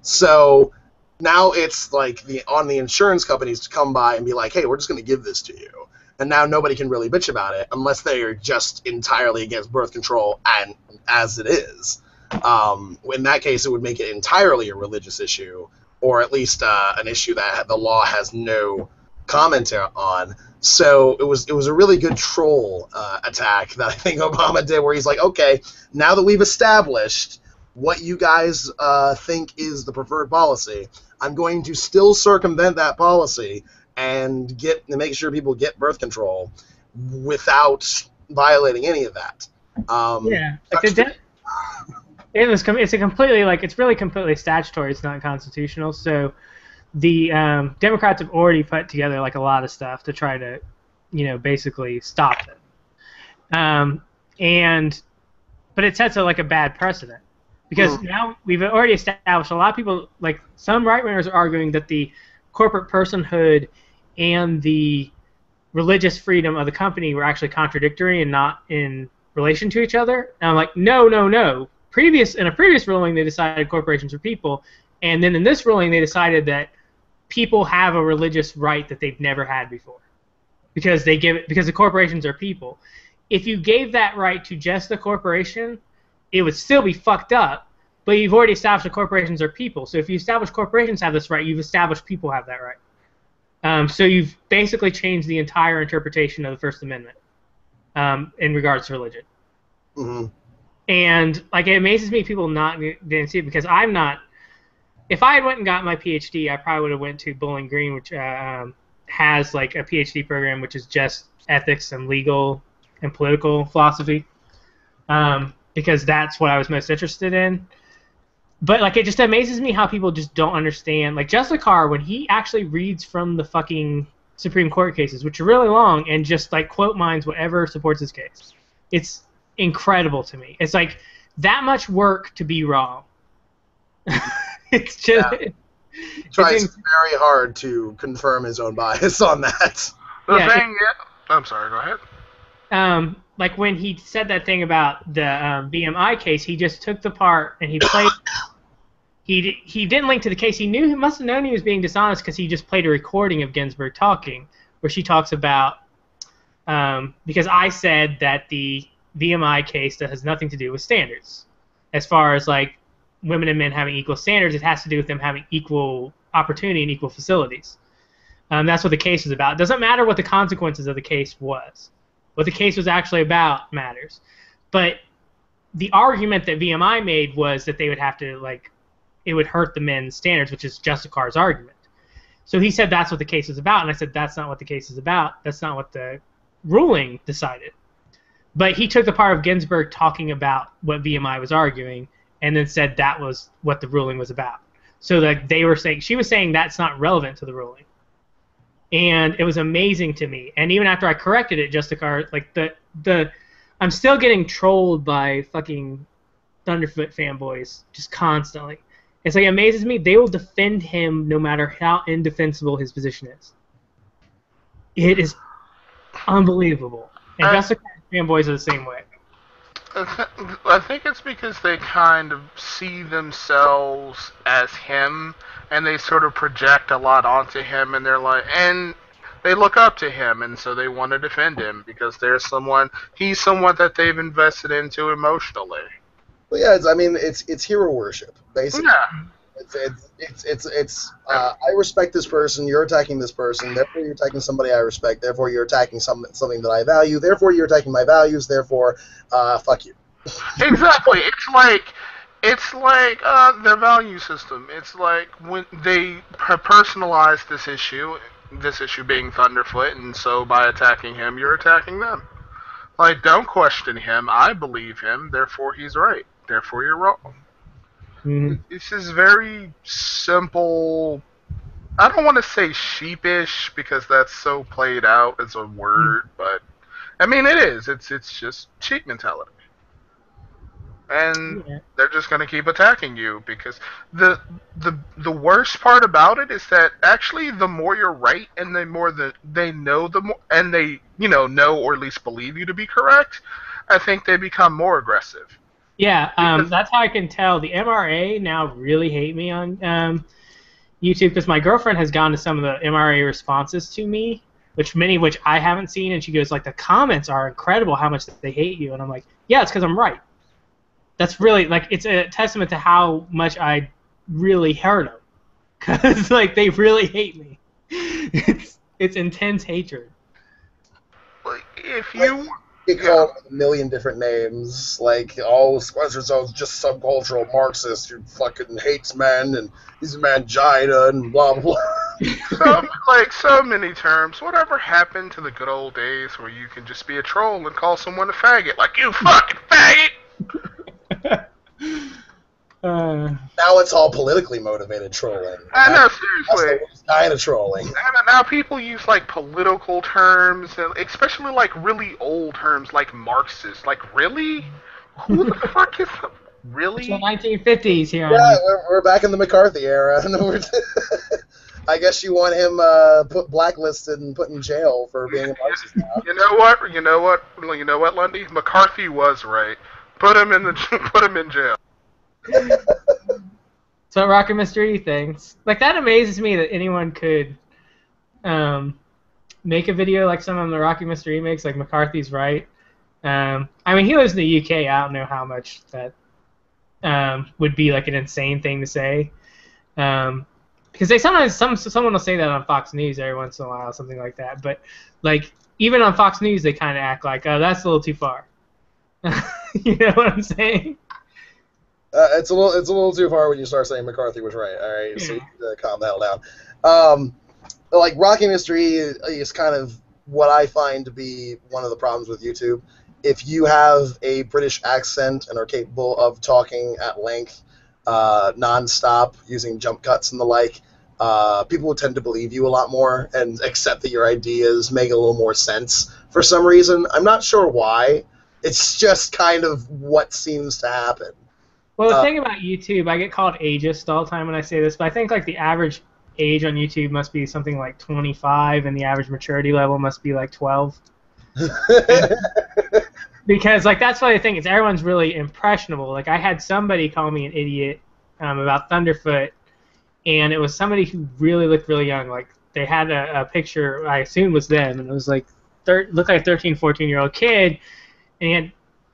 A: So now it's like on the insurance companies to come by and be like, hey, we're just going to give this to you. And now nobody can really bitch about it unless they are just entirely against birth control, and as it is. In that case, it would make it entirely a religious issue, or at least an issue that the law has no comment on. So it was a really good troll attack that I think Obama did, where he's like, okay, now that we've established what you guys think is the preferred policy, I'm going to still circumvent that policy and make sure people get birth control without violating any of that.
B: Yeah, like it's a completely it's really completely statutory. It's not constitutional. So the Democrats have already put together like a lot of stuff to try to, basically stop them. And but it sets a bad precedent because now we've already established a lot of people, like some right wingers are arguing that the corporate personhood and the religious freedom of the company were actually contradictory and not in relation to each other. And I'm like, no. In a previous ruling, they decided corporations were people, and then in this ruling, they decided that people have a religious right that they've never had before, because the corporations are people. If you gave that right to just the corporation, it would still be fucked up. But you've already established that corporations are people. So if you establish corporations have this right, you've established people have that right. So you've basically changed the entire interpretation of the First Amendment in regards to religion.
A: Mm-hmm.
B: And like, it amazes me people didn't see it, because I'm not. If I had went and got my PhD, I probably would have went to Bowling Green, which has like a PhD program which is just ethics and legal and political philosophy, because that's what I was most interested in. But like, it just amazes me how people just don't understand. Like Justicar, when he actually reads from the fucking Supreme Court cases, which are really long, and just like quote mines whatever supports his case, it's incredible to me. It's like that much work to be wrong. It's just
A: he tries very hard to confirm his own bias on that.
C: I'm sorry, go ahead.
B: Like when he said that thing about the BMI case, he just took the part and he played. He didn't link to the case. He must have known he was being dishonest, because he just played a recording of Ginsburg talking, where she talks about because I said that the VMI case that has nothing to do with standards, as far as like women and men having equal standards. It has to do with them having equal opportunity and equal facilities. That's what the case was about. It doesn't matter what the consequences of the case was. What the case was actually about matters. But the argument that VMI made was that they would have to, like, it would hurt the men's standards, which is Justicar's argument. So he said that's what the case is about, and I said that's not what the case is about. That's not what the ruling decided. But he took the part of Ginsburg talking about what VMI was arguing, and then said that was what the ruling was about. So that she was saying that's not relevant to the ruling. And it was amazing to me. And even after I corrected it, Justicar, like I'm still getting trolled by fucking Thunderfoot fanboys just constantly. It's like, it amazes me. They will defend him no matter how indefensible his position is. It is unbelievable. And Justicar fanboys are the same way.
C: I think it's because they kind of see themselves as him, and they sort of project a lot onto him, and and they look up to him, and so they want to defend him because he's someone that they've invested into emotionally.
A: Well, yeah, it's hero worship, basically.
C: Yeah.
A: I respect this person, you're attacking this person, therefore you're attacking somebody I respect, therefore you're attacking something that I value, therefore you're attacking my values, therefore, fuck you.
C: Exactly. It's like their value system. It's like when they personalize this issue being Thunderfoot, and so by attacking him, you're attacking them. Like, don't question him. I believe him, therefore he's right. Therefore you're wrong.
B: Mm-hmm.
C: This is very simple. I don't want to say sheepish, because that's so played out as a word, but I mean it is. It's just sheep mentality. And they're just going to keep attacking you, because the worst part about it is that actually the more you're right and the more that they know, the more, and they know or at least believe you to be correct, I think they become more aggressive.
B: Yeah, that's how I can tell. The MRA now really hate me on YouTube, because my girlfriend has gone to some of the MRA responses to me, many of which I haven't seen, and she goes, like, the comments are incredible how much they hate you. And I'm like, yeah, it's because I'm right. That's really, like, it's a testament to how much I really hurt them. Because, like, they really hate me. It's intense hatred.
C: If you...
A: Get called a million different names, like, oh, Squazzerzo's just subcultural Marxist who fucking hates men, and he's a mangina, and blah, blah.
C: So many terms. Whatever happened to the good old days where you can just be a troll and call someone a faggot? Like, you fucking faggot!
A: Now now it's all politically motivated trolling.
C: I know,
A: That's
C: seriously.
A: the worst kind of trolling.
C: And now people use like political terms, and especially like really old terms like Marxist. Like, really? Who the fuck is really?
B: It's the 1950s here.
A: Yeah, we're back in the McCarthy era. I guess you want him put blacklisted and put in jail for being a Marxist now.
C: You know what? You know what, Lundy? McCarthy was right. Put him in jail.
B: So Rocket Mystery thinks like that amazes me that anyone could make a video like some of the Rocket Mystery makes. Like McCarthy's right. I mean, he lives in the UK. I don't know how much that would be like an insane thing to say. Because they sometimes someone will say that on Fox News every once in a while, something like that. But like even on Fox News, they kind of act like, oh, that's a little too far. You know what I'm saying?
A: It's a little too far when you start saying McCarthy was right. All right, so you need to calm the hell down. Like Rocky Mystery is kind of what I find to be one of the problems with YouTube. If you have a British accent and are capable of talking at length, non-stop, using jump cuts and the like, people will tend to believe you a lot more and accept that your ideas make a little more sense for some reason. I'm not sure why. It's just kind of what seems to happen.
B: Well, the thing about YouTube, I get called ageist all the time when I say this, but I think like the average age on YouTube must be something like 25, and the average maturity level must be like 12. Because like that's what I think is everyone's really impressionable. Like I had somebody call me an idiot about Thunderfoot, and it was somebody who really looked really young. Like they had a picture I assumed was them, and it was like looked like a 13, 14-year-old kid, and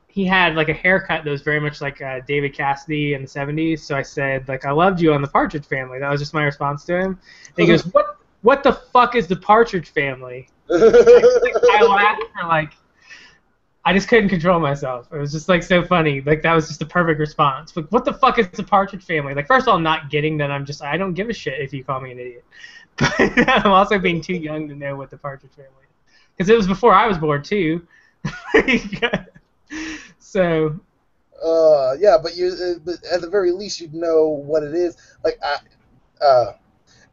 B: he had like a haircut that was very much like David Cassidy in the 70s. So I said like I loved you on the Partridge Family. That was just my response to him. And he goes, what the fuck is the Partridge Family? I laughed for like. I just couldn't control myself. It was just like so funny. Like that was just the perfect response. Like, what the fuck is the Partridge Family? Like, first of all, not getting that I don't give a shit if you call me an idiot. But I'm also being too young to know what the Partridge Family is. Because it was before I was born too. So.
A: Yeah, but at the very least you'd know what it is. Like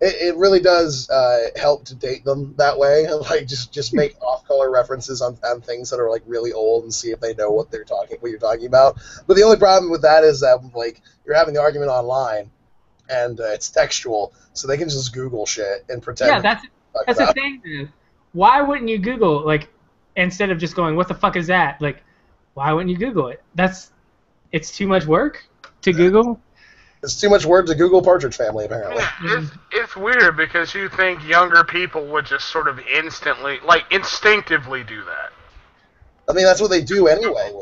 A: It really does help to date them that way. Like just make off-color references on things that are like really old and see if they know what you're talking about. But the only problem with that is that like you're having the argument online, and it's textual, so they can just Google shit and pretend.
B: Yeah, that's the thing. Dude. Why wouldn't you Google like instead of just going, "What the fuck is that?" Like, why wouldn't you Google it? It's too much work to Google.
A: It's too much work to Google Partridge Family, apparently.
C: Yeah, it's weird because you think younger people would just sort of instinctively do that.
A: I mean, that's what they do anyway.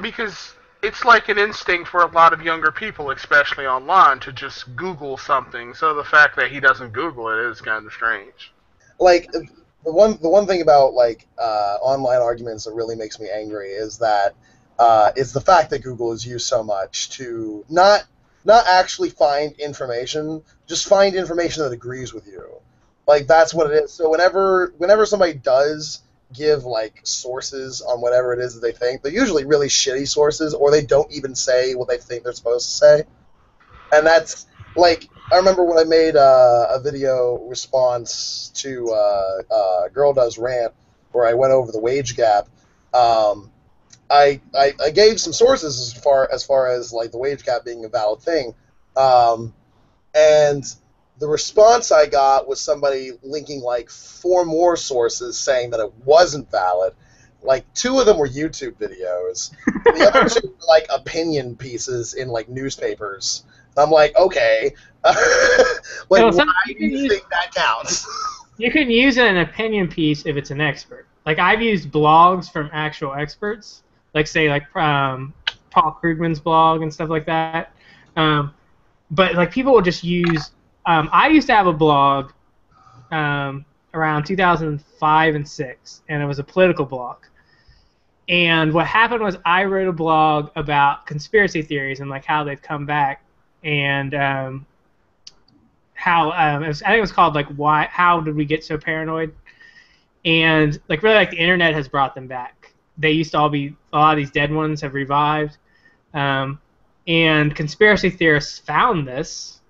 C: Because it's like an instinct for a lot of younger people, especially online, to just Google something. So the fact that he doesn't Google it is kind of strange.
A: Like the one thing about like online arguments that really makes me angry is that. Is the fact that Google is used so much to not actually find information, just find information that agrees with you. Like that's what it is. So whenever somebody does give like sources on whatever it is that they think, they're usually really shitty sources, or they don't even say what they think they're supposed to say. And that's like I remember when I made a video response to Girl Does Rant, where I went over the wage gap. I gave some sources as far as like the wage gap being a valid thing, and the response I got was somebody linking like 4 more sources saying that it wasn't valid. Like 2 of them were YouTube videos, the other 2 were like opinion pieces in like newspapers. I'm like, okay, why do you think that counts?
B: You can use an opinion piece if it's an expert. Like I've used blogs from actual experts. Like say Paul Krugman's blog and stuff like that, but like people will just use. I used to have a blog around 2005 and 6, and it was a political blog. And what happened was I wrote a blog about conspiracy theories and like how they've come back, and how I think it was called like how did we get so paranoid, and like really like the internet has brought them back. They used to all be, a lot of these dead ones have revived. and conspiracy theorists found this,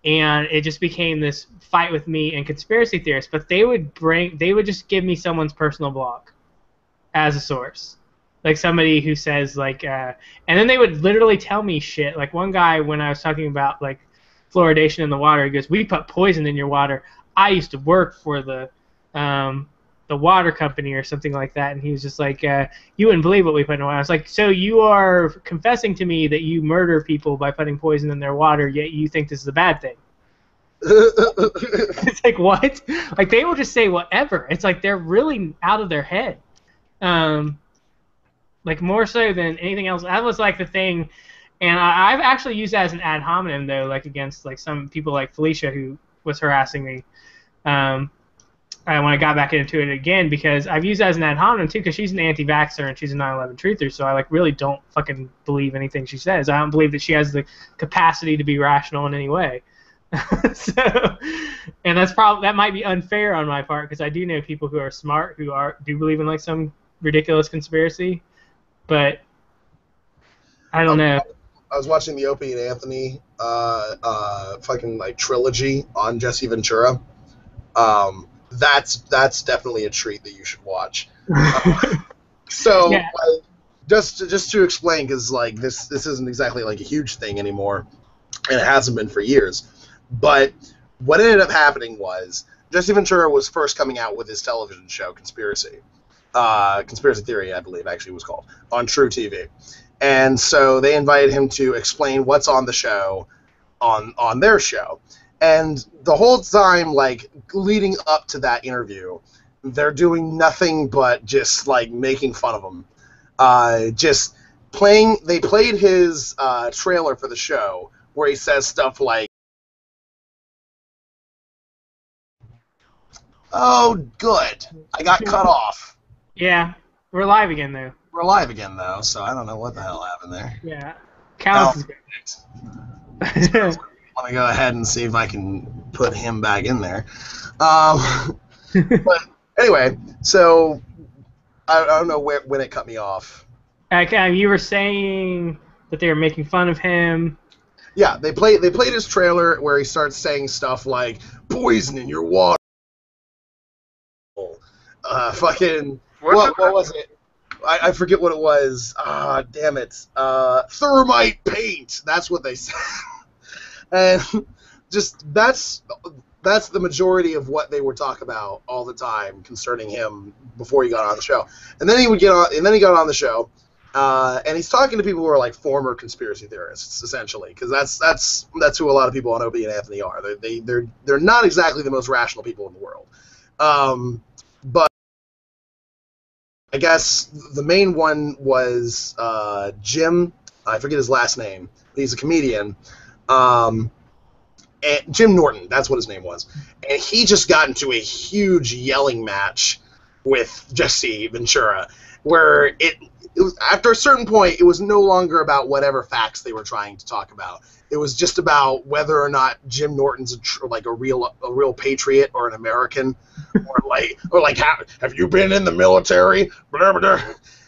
B: and it just became this fight with me and conspiracy theorists. But they would just give me someone's personal blog as a source, like somebody who says like, and then they would literally tell me shit. Like one guy, when I was talking about like fluoridation in the water, he goes, "We put poison in your water. I used to work for the water company," or something like that, and he was just like, "You wouldn't believe what we put in the water." I was like, "So you are confessing to me that you murder people by putting poison in their water, yet you think this is a bad thing?" It's like, what? Like, they will just say whatever. It's like they're really out of their head. Like, more so than anything else. That was like the thing, and I've actually used that as an ad hominem, though, like against like some people like Felicia, who was harassing me. When I got back into it again, because I've used that as an ad hominem too, because she's an anti-vaxxer and she's a 9/11 truther, so I like really don't fucking believe anything she says. I don't believe that she has the capacity to be rational in any way. So, and that might be unfair on my part, because I do know people who are smart who do believe in like some ridiculous conspiracy, but I don't know.
A: I was watching the Opie and Anthony fucking like trilogy on Jesse Ventura. That's definitely a treat that you should watch. So
B: Yeah.
A: just to explain, because like this isn't exactly like a huge thing anymore, and it hasn't been for years. But what ended up happening was Jesse Ventura was first coming out with his television show Conspiracy Theory, I believe actually was called, on True TV, and so they invited him to explain what's on the show on their show. And the whole time, like, leading up to that interview, they're doing nothing but just, like, making fun of him. They played his trailer for the show, where he says stuff like, "Oh, good. I got cut off."
B: Yeah, we're live again, though.
A: We're live again, though, so I don't know what the hell happened there.
B: Yeah. Counts is
A: I'm going to go ahead and see if I can put him back in there. But anyway, so I don't know when it cut me off.
B: You were saying that they were making fun of him.
A: Yeah, they played his trailer where he starts saying stuff like "poison in your water." What was it? I forget what it was. Ah, damn it. Thermite paint. That's what they said. And just that's the majority of what they would talk about all the time concerning him before he got on the show. And then he got on the show, and he's talking to people who are like former conspiracy theorists, essentially, because that's who a lot of people on Opie and Anthony are. They're not exactly the most rational people in the world, but I guess the main one was Jim. I forget his last name, but he's a comedian. And Jim Norton, that's what his name was. And he just got into a huge yelling match with Jesse Ventura, where it was after a certain point, it was no longer about whatever facts they were trying to talk about. It was just about whether or not Jim Norton's a real patriot or an American, or have you been in the military? Blah, blah, blah.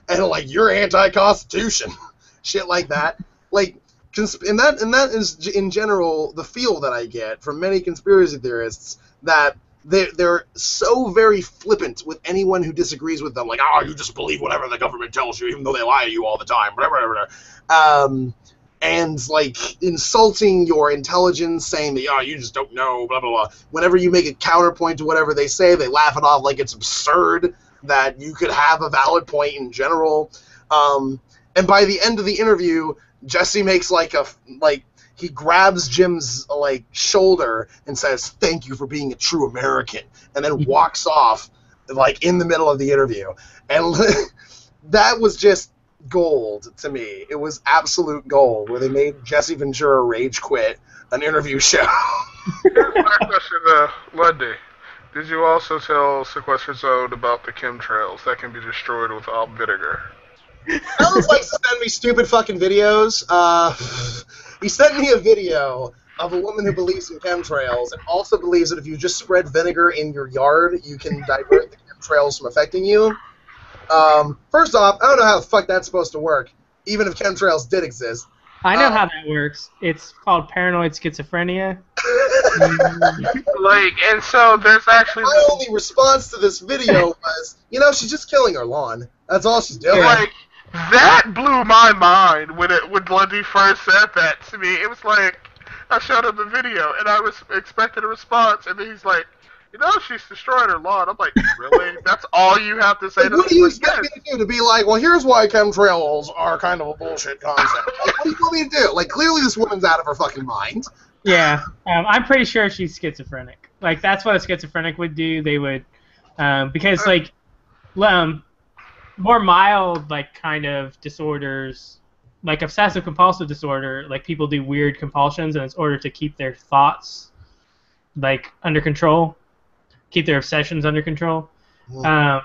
A: And like, you're anti-Constitution, shit like that. Like, and that is in general the feel that I get from many conspiracy theorists, that they're so very flippant with anyone who disagrees with them, like, "Oh, you just believe whatever the government tells you, even though they lie to you all the time," whatever. And like insulting your intelligence, saying that, "Oh, you just don't know," blah blah blah. Whenever you make a counterpoint to whatever they say, they laugh it off like it's absurd that you could have a valid point in general. And by the end of the interview, Jesse makes he grabs Jim's shoulder and says, "Thank you for being a true American," and then walks off in the middle of the interview. And that was just gold to me. It was absolute gold, where they made Jesse Ventura rage quit an interview show.
C: Here's my question, Lundy. Did you also tell Sequester Zone about the chemtrails that can be destroyed without vinegar?
A: Alan's likes to send me stupid fucking videos. He sent me a video of a woman who believes in chemtrails and also believes that if you just spread vinegar in your yard, you can divert the chemtrails from affecting you. First off, I don't know how the fuck that's supposed to work, even if chemtrails did exist.
B: I know how that works. It's called paranoid schizophrenia.
C: Like, and so there's actually
A: My only response to this video was, she's just killing her lawn. That's all she's doing.
C: like that blew my mind when Lundy first said that to me. It was like I showed him the video and I was expecting a response, and then he's like, she's destroying her lawn. I'm like, really? That's all you have to say to
A: What do
C: me?
A: you expect me to do? To be like, well, here's why chemtrails are kind of a bullshit concept. Like, what do you want me to do? Like, clearly this woman's out of her fucking mind.
B: Yeah, I'm pretty sure she's schizophrenic. Like, that's what a schizophrenic would do. They would, because, like, more mild, like, kind of disorders, like obsessive-compulsive disorder, like, people do weird compulsions in order to keep their thoughts, like, under control, keep their obsessions under control. And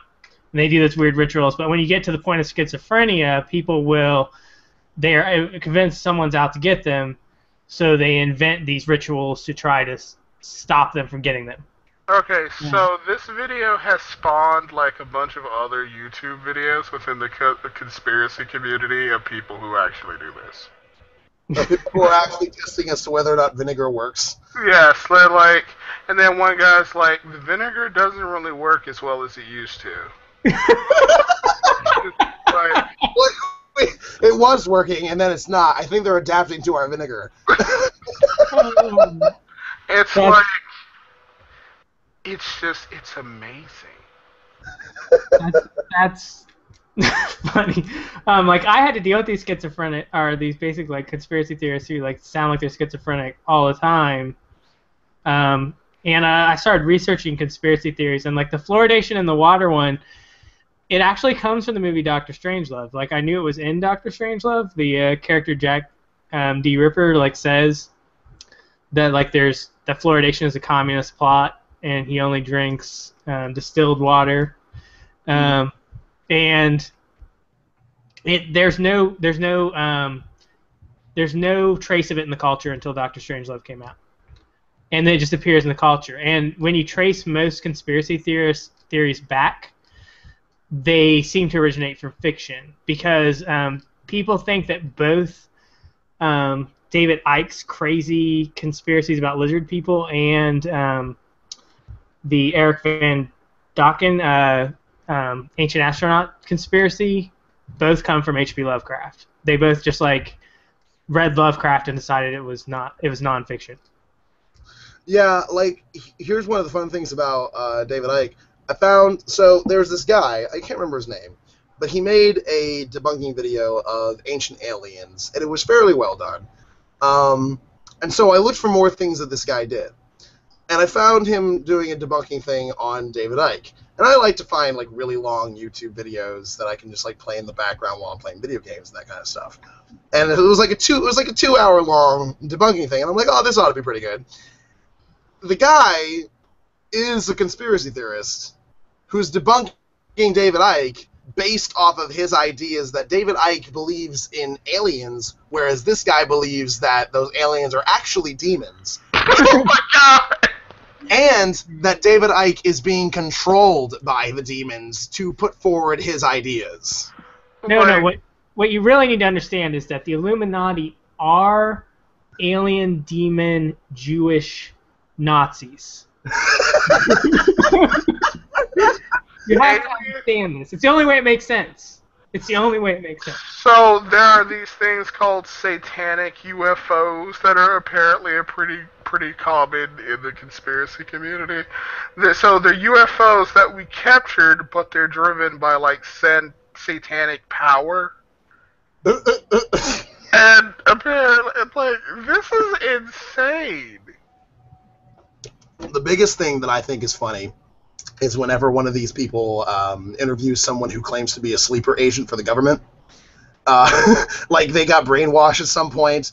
B: they do these weird rituals. But when you get to the point of schizophrenia, they're convinced someone's out to get them, so they invent these rituals to try to stop them from getting them.
C: Okay, so this video has spawned like a bunch of other YouTube videos within the conspiracy community of people who actually do this.
A: People who are actually testing as to whether or not vinegar works.
C: Yes, they're like, and then one guy's like, the vinegar doesn't really work as well as it used to. Like,
A: It was working, and then it's not. I think they're adapting to our vinegar.
C: it's like, it's amazing.
B: That's funny. Like, I had to deal with these schizophrenic, or these basic, like, conspiracy theorists who, like, sound like they're schizophrenic all the time. And I started researching conspiracy theories, and, like, the fluoridation in the water one, it actually comes from the movie Doctor Strangelove. Like, I knew it was in Doctor Strangelove. The character Jack D. Ripper, like, says that, like, that fluoridation is a communist plot, and he only drinks distilled water. And there's no trace of it in the culture until Doctor Strangelove came out, and then it just appears in the culture. And when you trace most conspiracy theories back, they seem to originate from fiction, because people think that both David Icke's crazy conspiracies about lizard people and the Eric Van Dawkins ancient astronaut conspiracy both come from H.P. Lovecraft. They both just, like, read Lovecraft and decided it was nonfiction.
A: Yeah, like, here's one of the fun things about David Icke. So there's this guy, I can't remember his name, but he made a debunking video of ancient aliens, and it was fairly well done. And so I looked for more things that this guy did. And I found him doing a debunking thing on David Icke. And I like to find, like, really long YouTube videos that I can just, like, play in the background while I'm playing video games and that kind of stuff. And it was like a 2-hour long debunking thing, and I'm like, oh, this ought to be pretty good. The guy is a conspiracy theorist who's debunking David Icke based off of his ideas that David Icke believes in aliens, whereas this guy believes that those aliens are actually demons.
C: Oh my god!
A: And that David Icke is being controlled by the demons to put forward his ideas.
B: No. What you really need to understand is that the Illuminati are alien, demon, Jewish Nazis. You have to understand this. It's the only way it makes sense. So
C: there are these things called satanic UFOs that are apparently pretty common in the conspiracy community. So they're UFOs that we captured, but they're driven by, like, satanic power. And apparently, like, this is insane.
A: The biggest thing that I think is funny is whenever one of these people interviews someone who claims to be a sleeper agent for the government. Like, they got brainwashed at some point,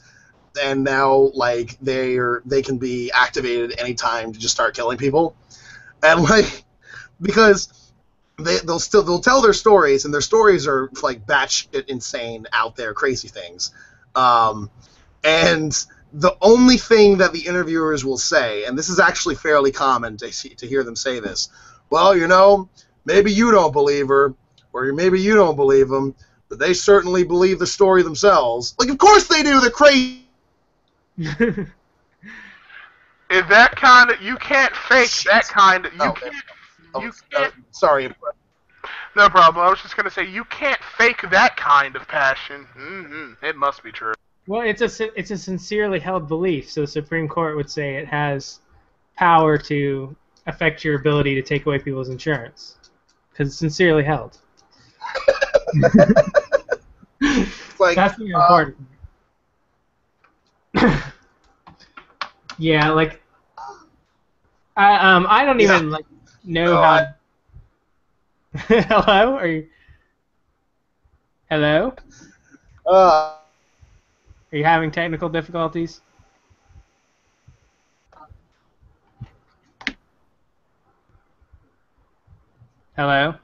A: and now, like, they can be activated at any time to just start killing people. And, like, because they'll tell their stories, and their stories are, like, batshit insane, out there, crazy things. And the only thing that the interviewers will say, and this is actually fairly common to hear them say this, well, maybe you don't believe her, or maybe you don't believe him, but they certainly believe the story themselves. Like, of course they do. They're crazy.
C: If that kind of, you can't fake that kind of, you can't.
A: Sorry.
C: No problem. I was just gonna say you can't fake that kind of passion. It must be true.
B: Well, it's a sincerely held belief, so the Supreme Court would say it has power to affect your ability to take away people's insurance because it's sincerely held.
A: Like,
B: that's the important. Yeah, like I don't even like know how. Hello? Are you? Hello? Are you having technical difficulties? Hello?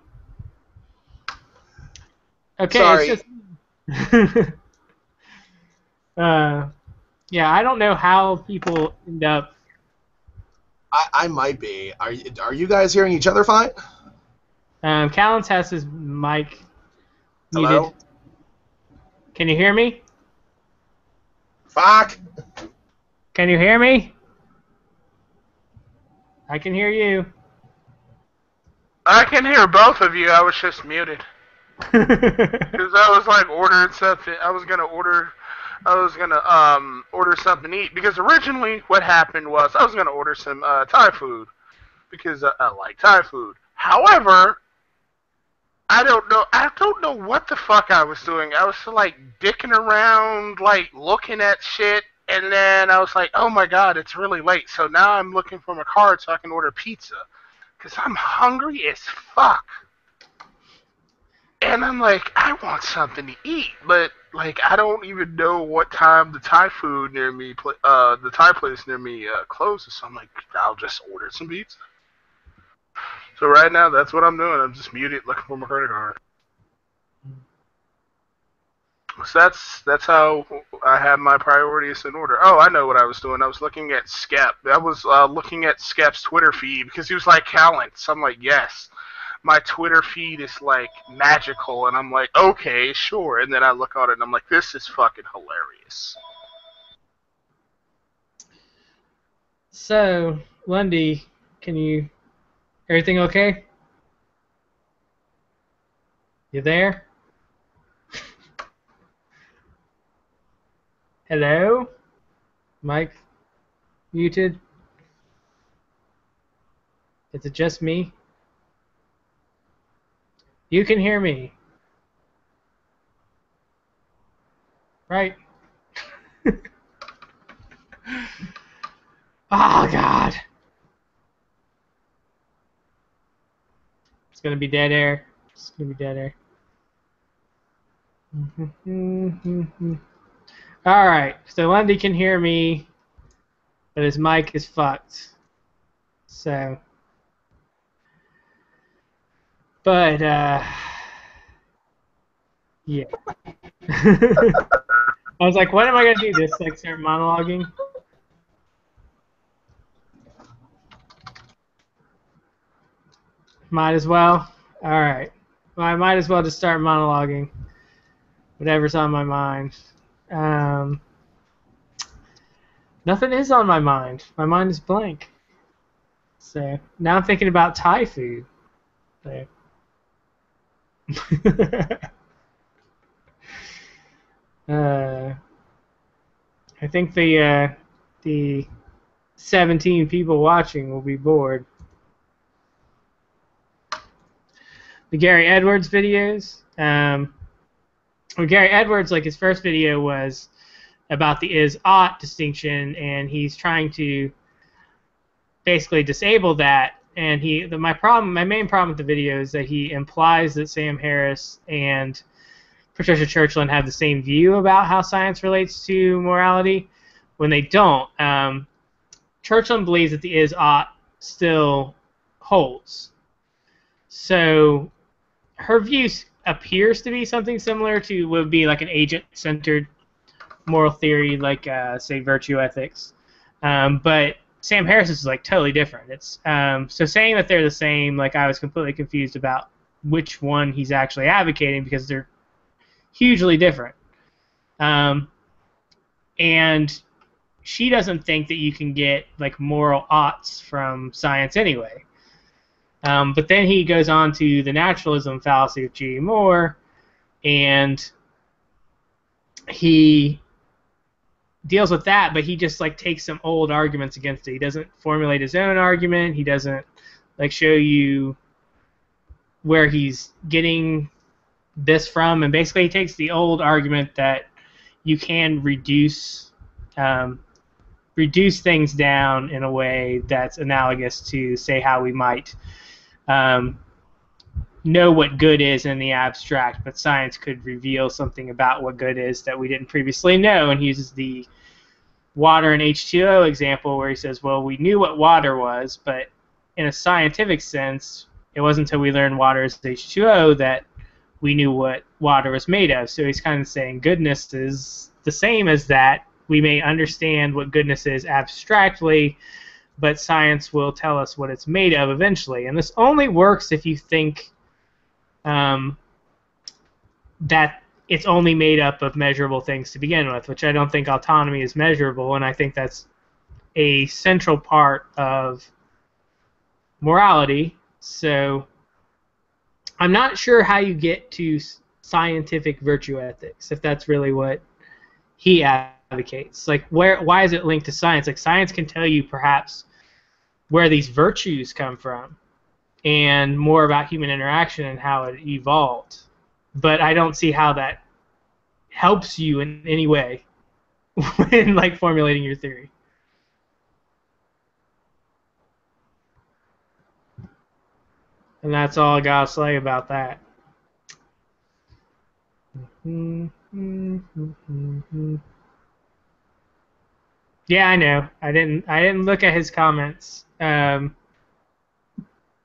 B: Okay,
A: sorry.
B: It's just yeah, I don't know how people end up.
A: I might be. Are you guys hearing each other fine?
B: Callens has his mic muted.
A: Hello?
B: Can you hear me?
A: Fuck.
B: Can you hear me? I can hear you.
C: I can hear both of you. I was just muted because I was like ordering something. I was gonna order something to eat because originally what happened was I was gonna order some Thai food because I like Thai food. However, I don't know what the fuck I was doing. I was like dicking around, like looking at shit, and then I was like, oh my god, it's really late. So now I'm looking for my card so I can order pizza because I'm hungry as fuck. And I'm like, I want something to eat, but like I don't even know what time the Thai food near me, the Thai place near me closes. So I'm like, I'll just order some pizza. So right now, that's what I'm doing. I'm just muted, looking for my credit card. So that's how I have my priorities in order. Oh, I know what I was doing. I was looking at Skep. I was looking at Skep's Twitter feed because he was like, Callan. So I'm like, yes. My Twitter feed is like magical, and I'm like, okay, sure. And then I look on it, and I'm like, this is fucking hilarious.
B: So, Lundy, everything okay? You there? Hello? Mic muted? Is it just me? You can hear me. Right? Oh, God. It's going to be dead air. It's going to be dead air. All right. So Lundy can hear me, but his mic is fucked. So... But, yeah. I was like, what am I going to do? Just, like, start monologuing? Might as well. All right. Well, I might as well just start monologuing. Whatever's on my mind. Nothing is on my mind. My mind is blank. So, now I'm thinking about Thai food. So... I think the 17 people watching will be bored. The Gary Edwards videos. Well, Gary Edwards, like his first video was about the is-ought distinction, and he's trying to basically disable that. And my main problem with the video is that he implies that Sam Harris and Patricia Churchland have the same view about how science relates to morality, when they don't. Churchland believes that the is-ought still holds. So her view appears to be something similar to what would be like an agent-centered moral theory, like, say, virtue ethics. But Sam Harris is like totally different. It's so saying that they're the same. Like I was completely confused about which one he's actually advocating because hugely different. And she doesn't think that you can get like moral oughts from science anyway. But then he goes on to the naturalism fallacy of G. Moore, and he deals with that, but he just like takes some old arguments against it. He doesn't formulate his own argument. He doesn't like show you where he's getting this from, and basically he takes the old argument that you can reduce things down in a way that's analogous to, say, how we might know what good is in the abstract, but science could reveal something about what good is that we didn't previously know. And he uses the water and H2O example where he says, well, we knew what water was, but in a scientific sense, it wasn't until we learned water is H2O that we knew what water was made of. So he's kind of saying goodness is the same as that. We may understand what goodness is abstractly, but science will tell us what it's made of eventually. And this only works if you think that it's only made up of measurable things to begin with, which I don't think autonomy is measurable, and I think that's a central part of morality. So I'm not sure how you get to scientific virtue ethics, if that's really what he advocates. Like, why is it linked to science? Like, science can tell you perhaps where these virtues come from and more about human interaction and how it evolved. But I don't see how that helps you in any way when like formulating your theory. And that's all I gotta say about that. Yeah, I know. I didn't look at his comments.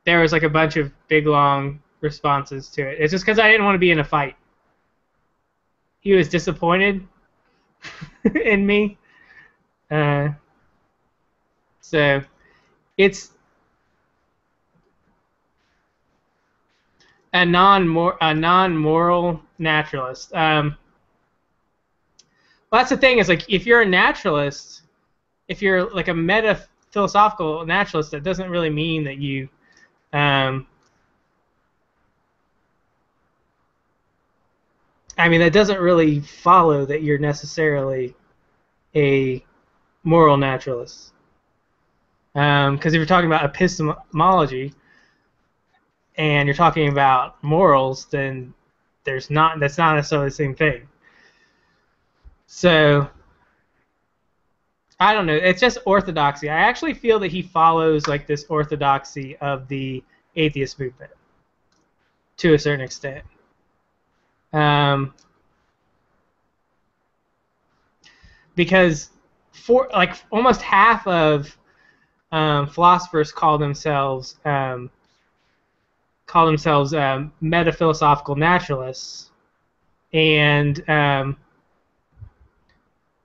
B: There was like a bunch of big long responses to it. It's just because I didn't want to be in a fight. He was disappointed in me. So it's a non-moral naturalist. Well, that's the thing, is like if you're a naturalist, if you're like a meta-philosophical naturalist, that doesn't really mean that you that doesn't really follow that you're necessarily a moral naturalist. Because if you're talking about epistemology and you're talking about morals, then that's not necessarily the same thing. So I don't know. It's just orthodoxy. I actually feel that he follows like this orthodoxy of the atheist movement to a certain extent. Because for like almost half of philosophers call themselves metaphilosophical naturalists, and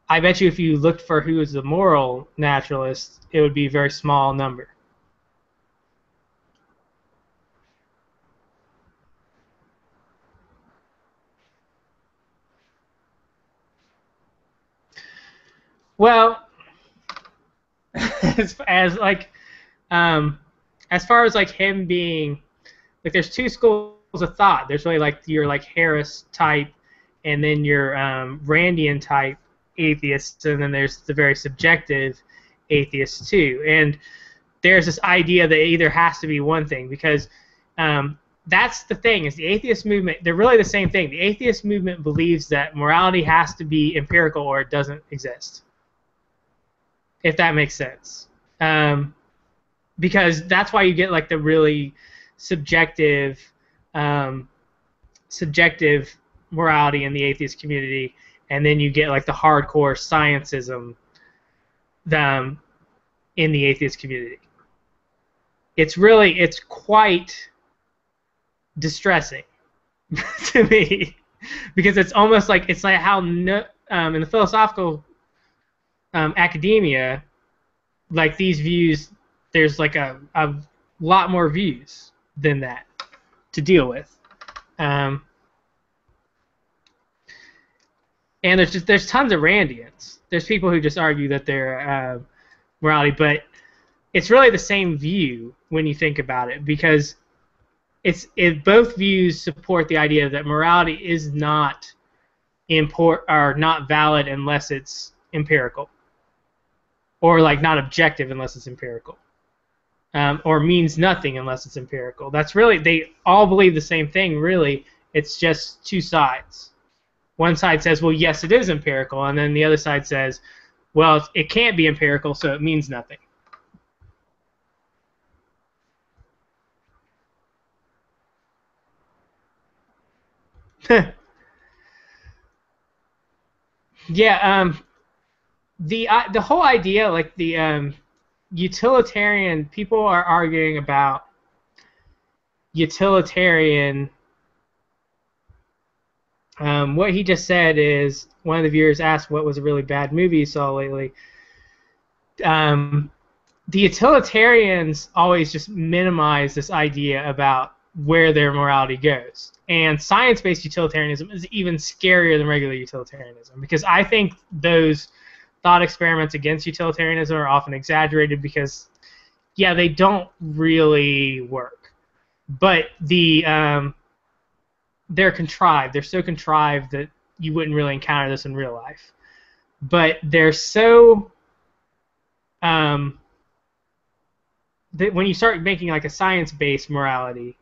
B: I bet you if you looked for who is the moral naturalist, it would be a very small number. Well, as far as like him being, like, there's two schools of thought. There's really like your like Harris type, and then your Randian type atheists, and then there's the very subjective atheists too. And there's this idea that it either has to be one thing, because that's the thing, is the atheist movement, they're really the same thing. The atheist movement believes that morality has to be empirical or it doesn't exist, if that makes sense. Because that's why you get like the really subjective morality in the atheist community, and then you get like the hardcore scientism in the atheist community. It's quite distressing to me, because it's almost like, it's like how in the philosophical academia, like these views, there's like a lot more views than that to deal with. And there's tons of Randians. There's people who just argue that they're morality, but it's really the same view when you think about it, because both views support the idea that morality is not not valid unless it's empirical, or like not objective unless it's empirical, or means nothing unless it's empirical. That's really, they all believe the same thing. Really, it's just two sides. One side says, well, yes, it is empirical, and then the other side says, well, it can't be empirical, so it means nothing. Yeah, the whole idea, like the utilitarian, people are arguing about utilitarian. What he just said is, one of the viewers asked what was a really bad movie you saw lately. The utilitarians always just minimize this idea about where their morality goes. And science-based utilitarianism is even scarier than regular utilitarianism, because I think those thought experiments against utilitarianism are often exaggerated because, yeah, they don't really work. But they're contrived. They're so contrived that you wouldn't really encounter this in real life. But they're so... that when you start making like a science-based morality,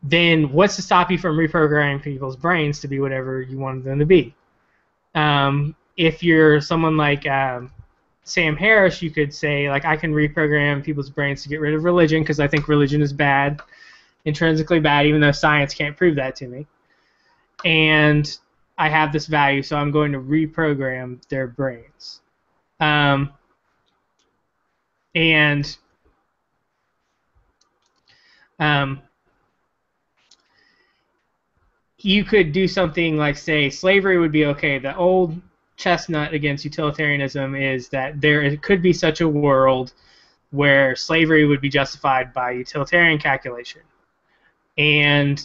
B: then what's to stop you from reprogramming people's brains to be whatever you wanted them to be? If you're someone like Sam Harris, you could say, like, I can reprogram people's brains to get rid of religion because I think religion is bad, intrinsically bad, even though science can't prove that to me. And I have this value, so I'm going to reprogram their brains. You could do something like, say, slavery would be okay. The old chestnut against utilitarianism is that there could be such a world where slavery would be justified by utilitarian calculation. And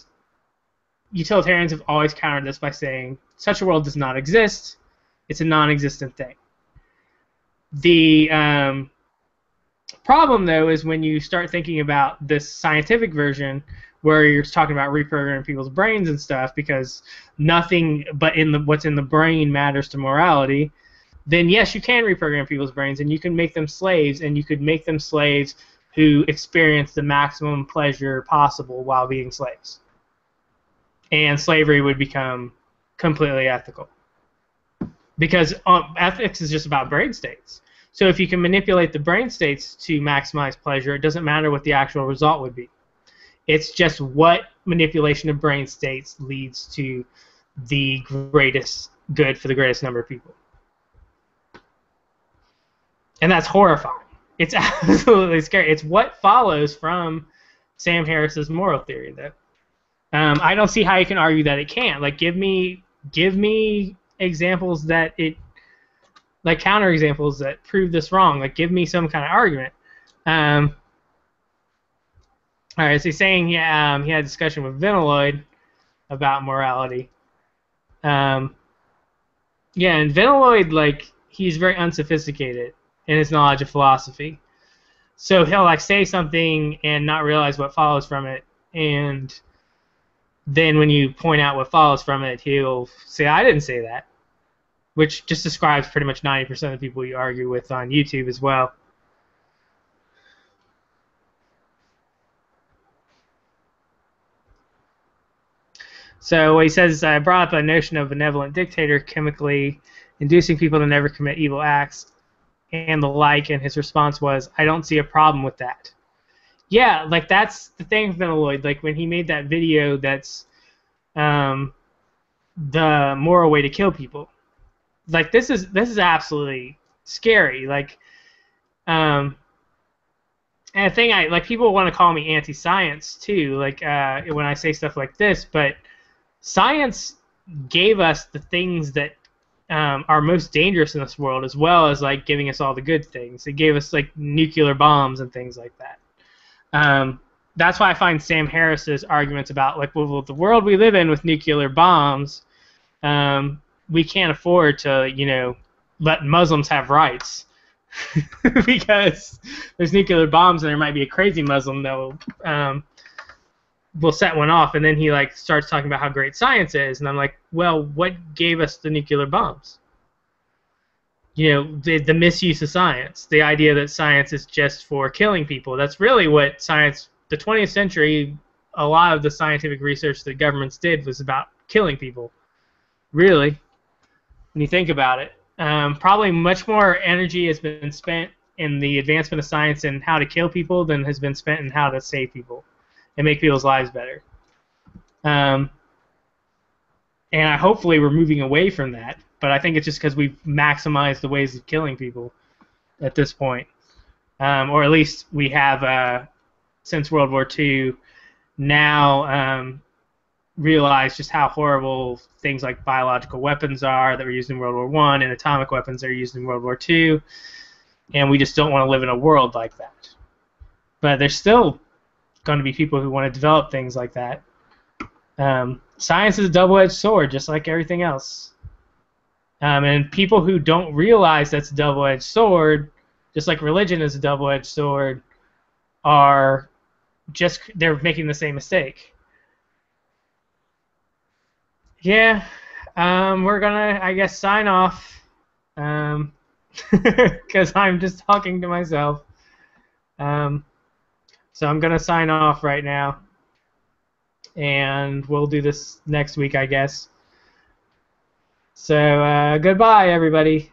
B: utilitarians have always countered this by saying such a world does not exist. It's a non-existent thing. The problem, though, is when you start thinking about this scientific version where you're talking about reprogramming people's brains and stuff, because nothing but what's in the brain matters to morality, then yes, you can reprogram people's brains, and you can make them slaves, and you could make them slaves who experience the maximum pleasure possible while being slaves. And slavery would become completely ethical. Because ethics is just about brain states. So if you can manipulate the brain states to maximize pleasure, it doesn't matter what the actual result would be. It's just what manipulation of brain states leads to the greatest good for the greatest number of people. And that's horrifying. It's absolutely scary. It's what follows from Sam Harris's moral theory, though. I don't see how you can argue that it can't. Like, give me examples that like counterexamples that prove this wrong. Like, give me some kind of argument. All right, so he's saying he had a discussion with Venaloid about morality. Yeah, and Venaloid, like, he's very unsophisticated in his knowledge of philosophy. So he'll like say something and not realize what follows from it, and then when you point out what follows from it, he'll say, I didn't say that, which just describes pretty much 90% of the people you argue with on YouTube as well. So he says, I brought up a notion of benevolent dictator chemically inducing people to never commit evil acts and the like, and his response was, I don't see a problem with that. Yeah, like that's the thing with Venaloid. Like when he made that video that's the moral way to kill people. Like this is absolutely scary. Like and the thing like people want to call me anti-science too, like when I say stuff like this, but science gave us the things that are most dangerous in this world, as well as like giving us all the good things. It gave us like nuclear bombs and things like that. That's why I find Sam Harris's arguments about like, well, the world we live in with nuclear bombs, we can't afford to, let Muslims have rights because there's nuclear bombs and there might be a crazy Muslim that will set one off, and then he like starts talking about how great science is, and I'm like, well, what gave us the nuclear bombs? The misuse of science, the idea that science is just for killing people. That's really what science, the 20th century, a lot of the scientific research that governments did was about killing people. Really, when you think about it. Probably much more energy has been spent in the advancement of science and how to kill people than has been spent in how to save people and make people's lives better. And hopefully we're moving away from that, but I think it's just because we've maximized the ways of killing people at this point. Or at least we have, since World War II, now realize just how horrible things like biological weapons are that were used in World War I and atomic weapons that are used in World War II, and we just don't want to live in a world like that. But there's still going to be people who want to develop things like that. Science is a double-edged sword, just like everything else. And people who don't realize that's a double-edged sword, just like religion is a double-edged sword, they're making the same mistake. Yeah, we're gonna, I guess, sign off, because I'm just talking to myself. So I'm gonna sign off right now, and we'll do this next week, I guess. So goodbye, everybody.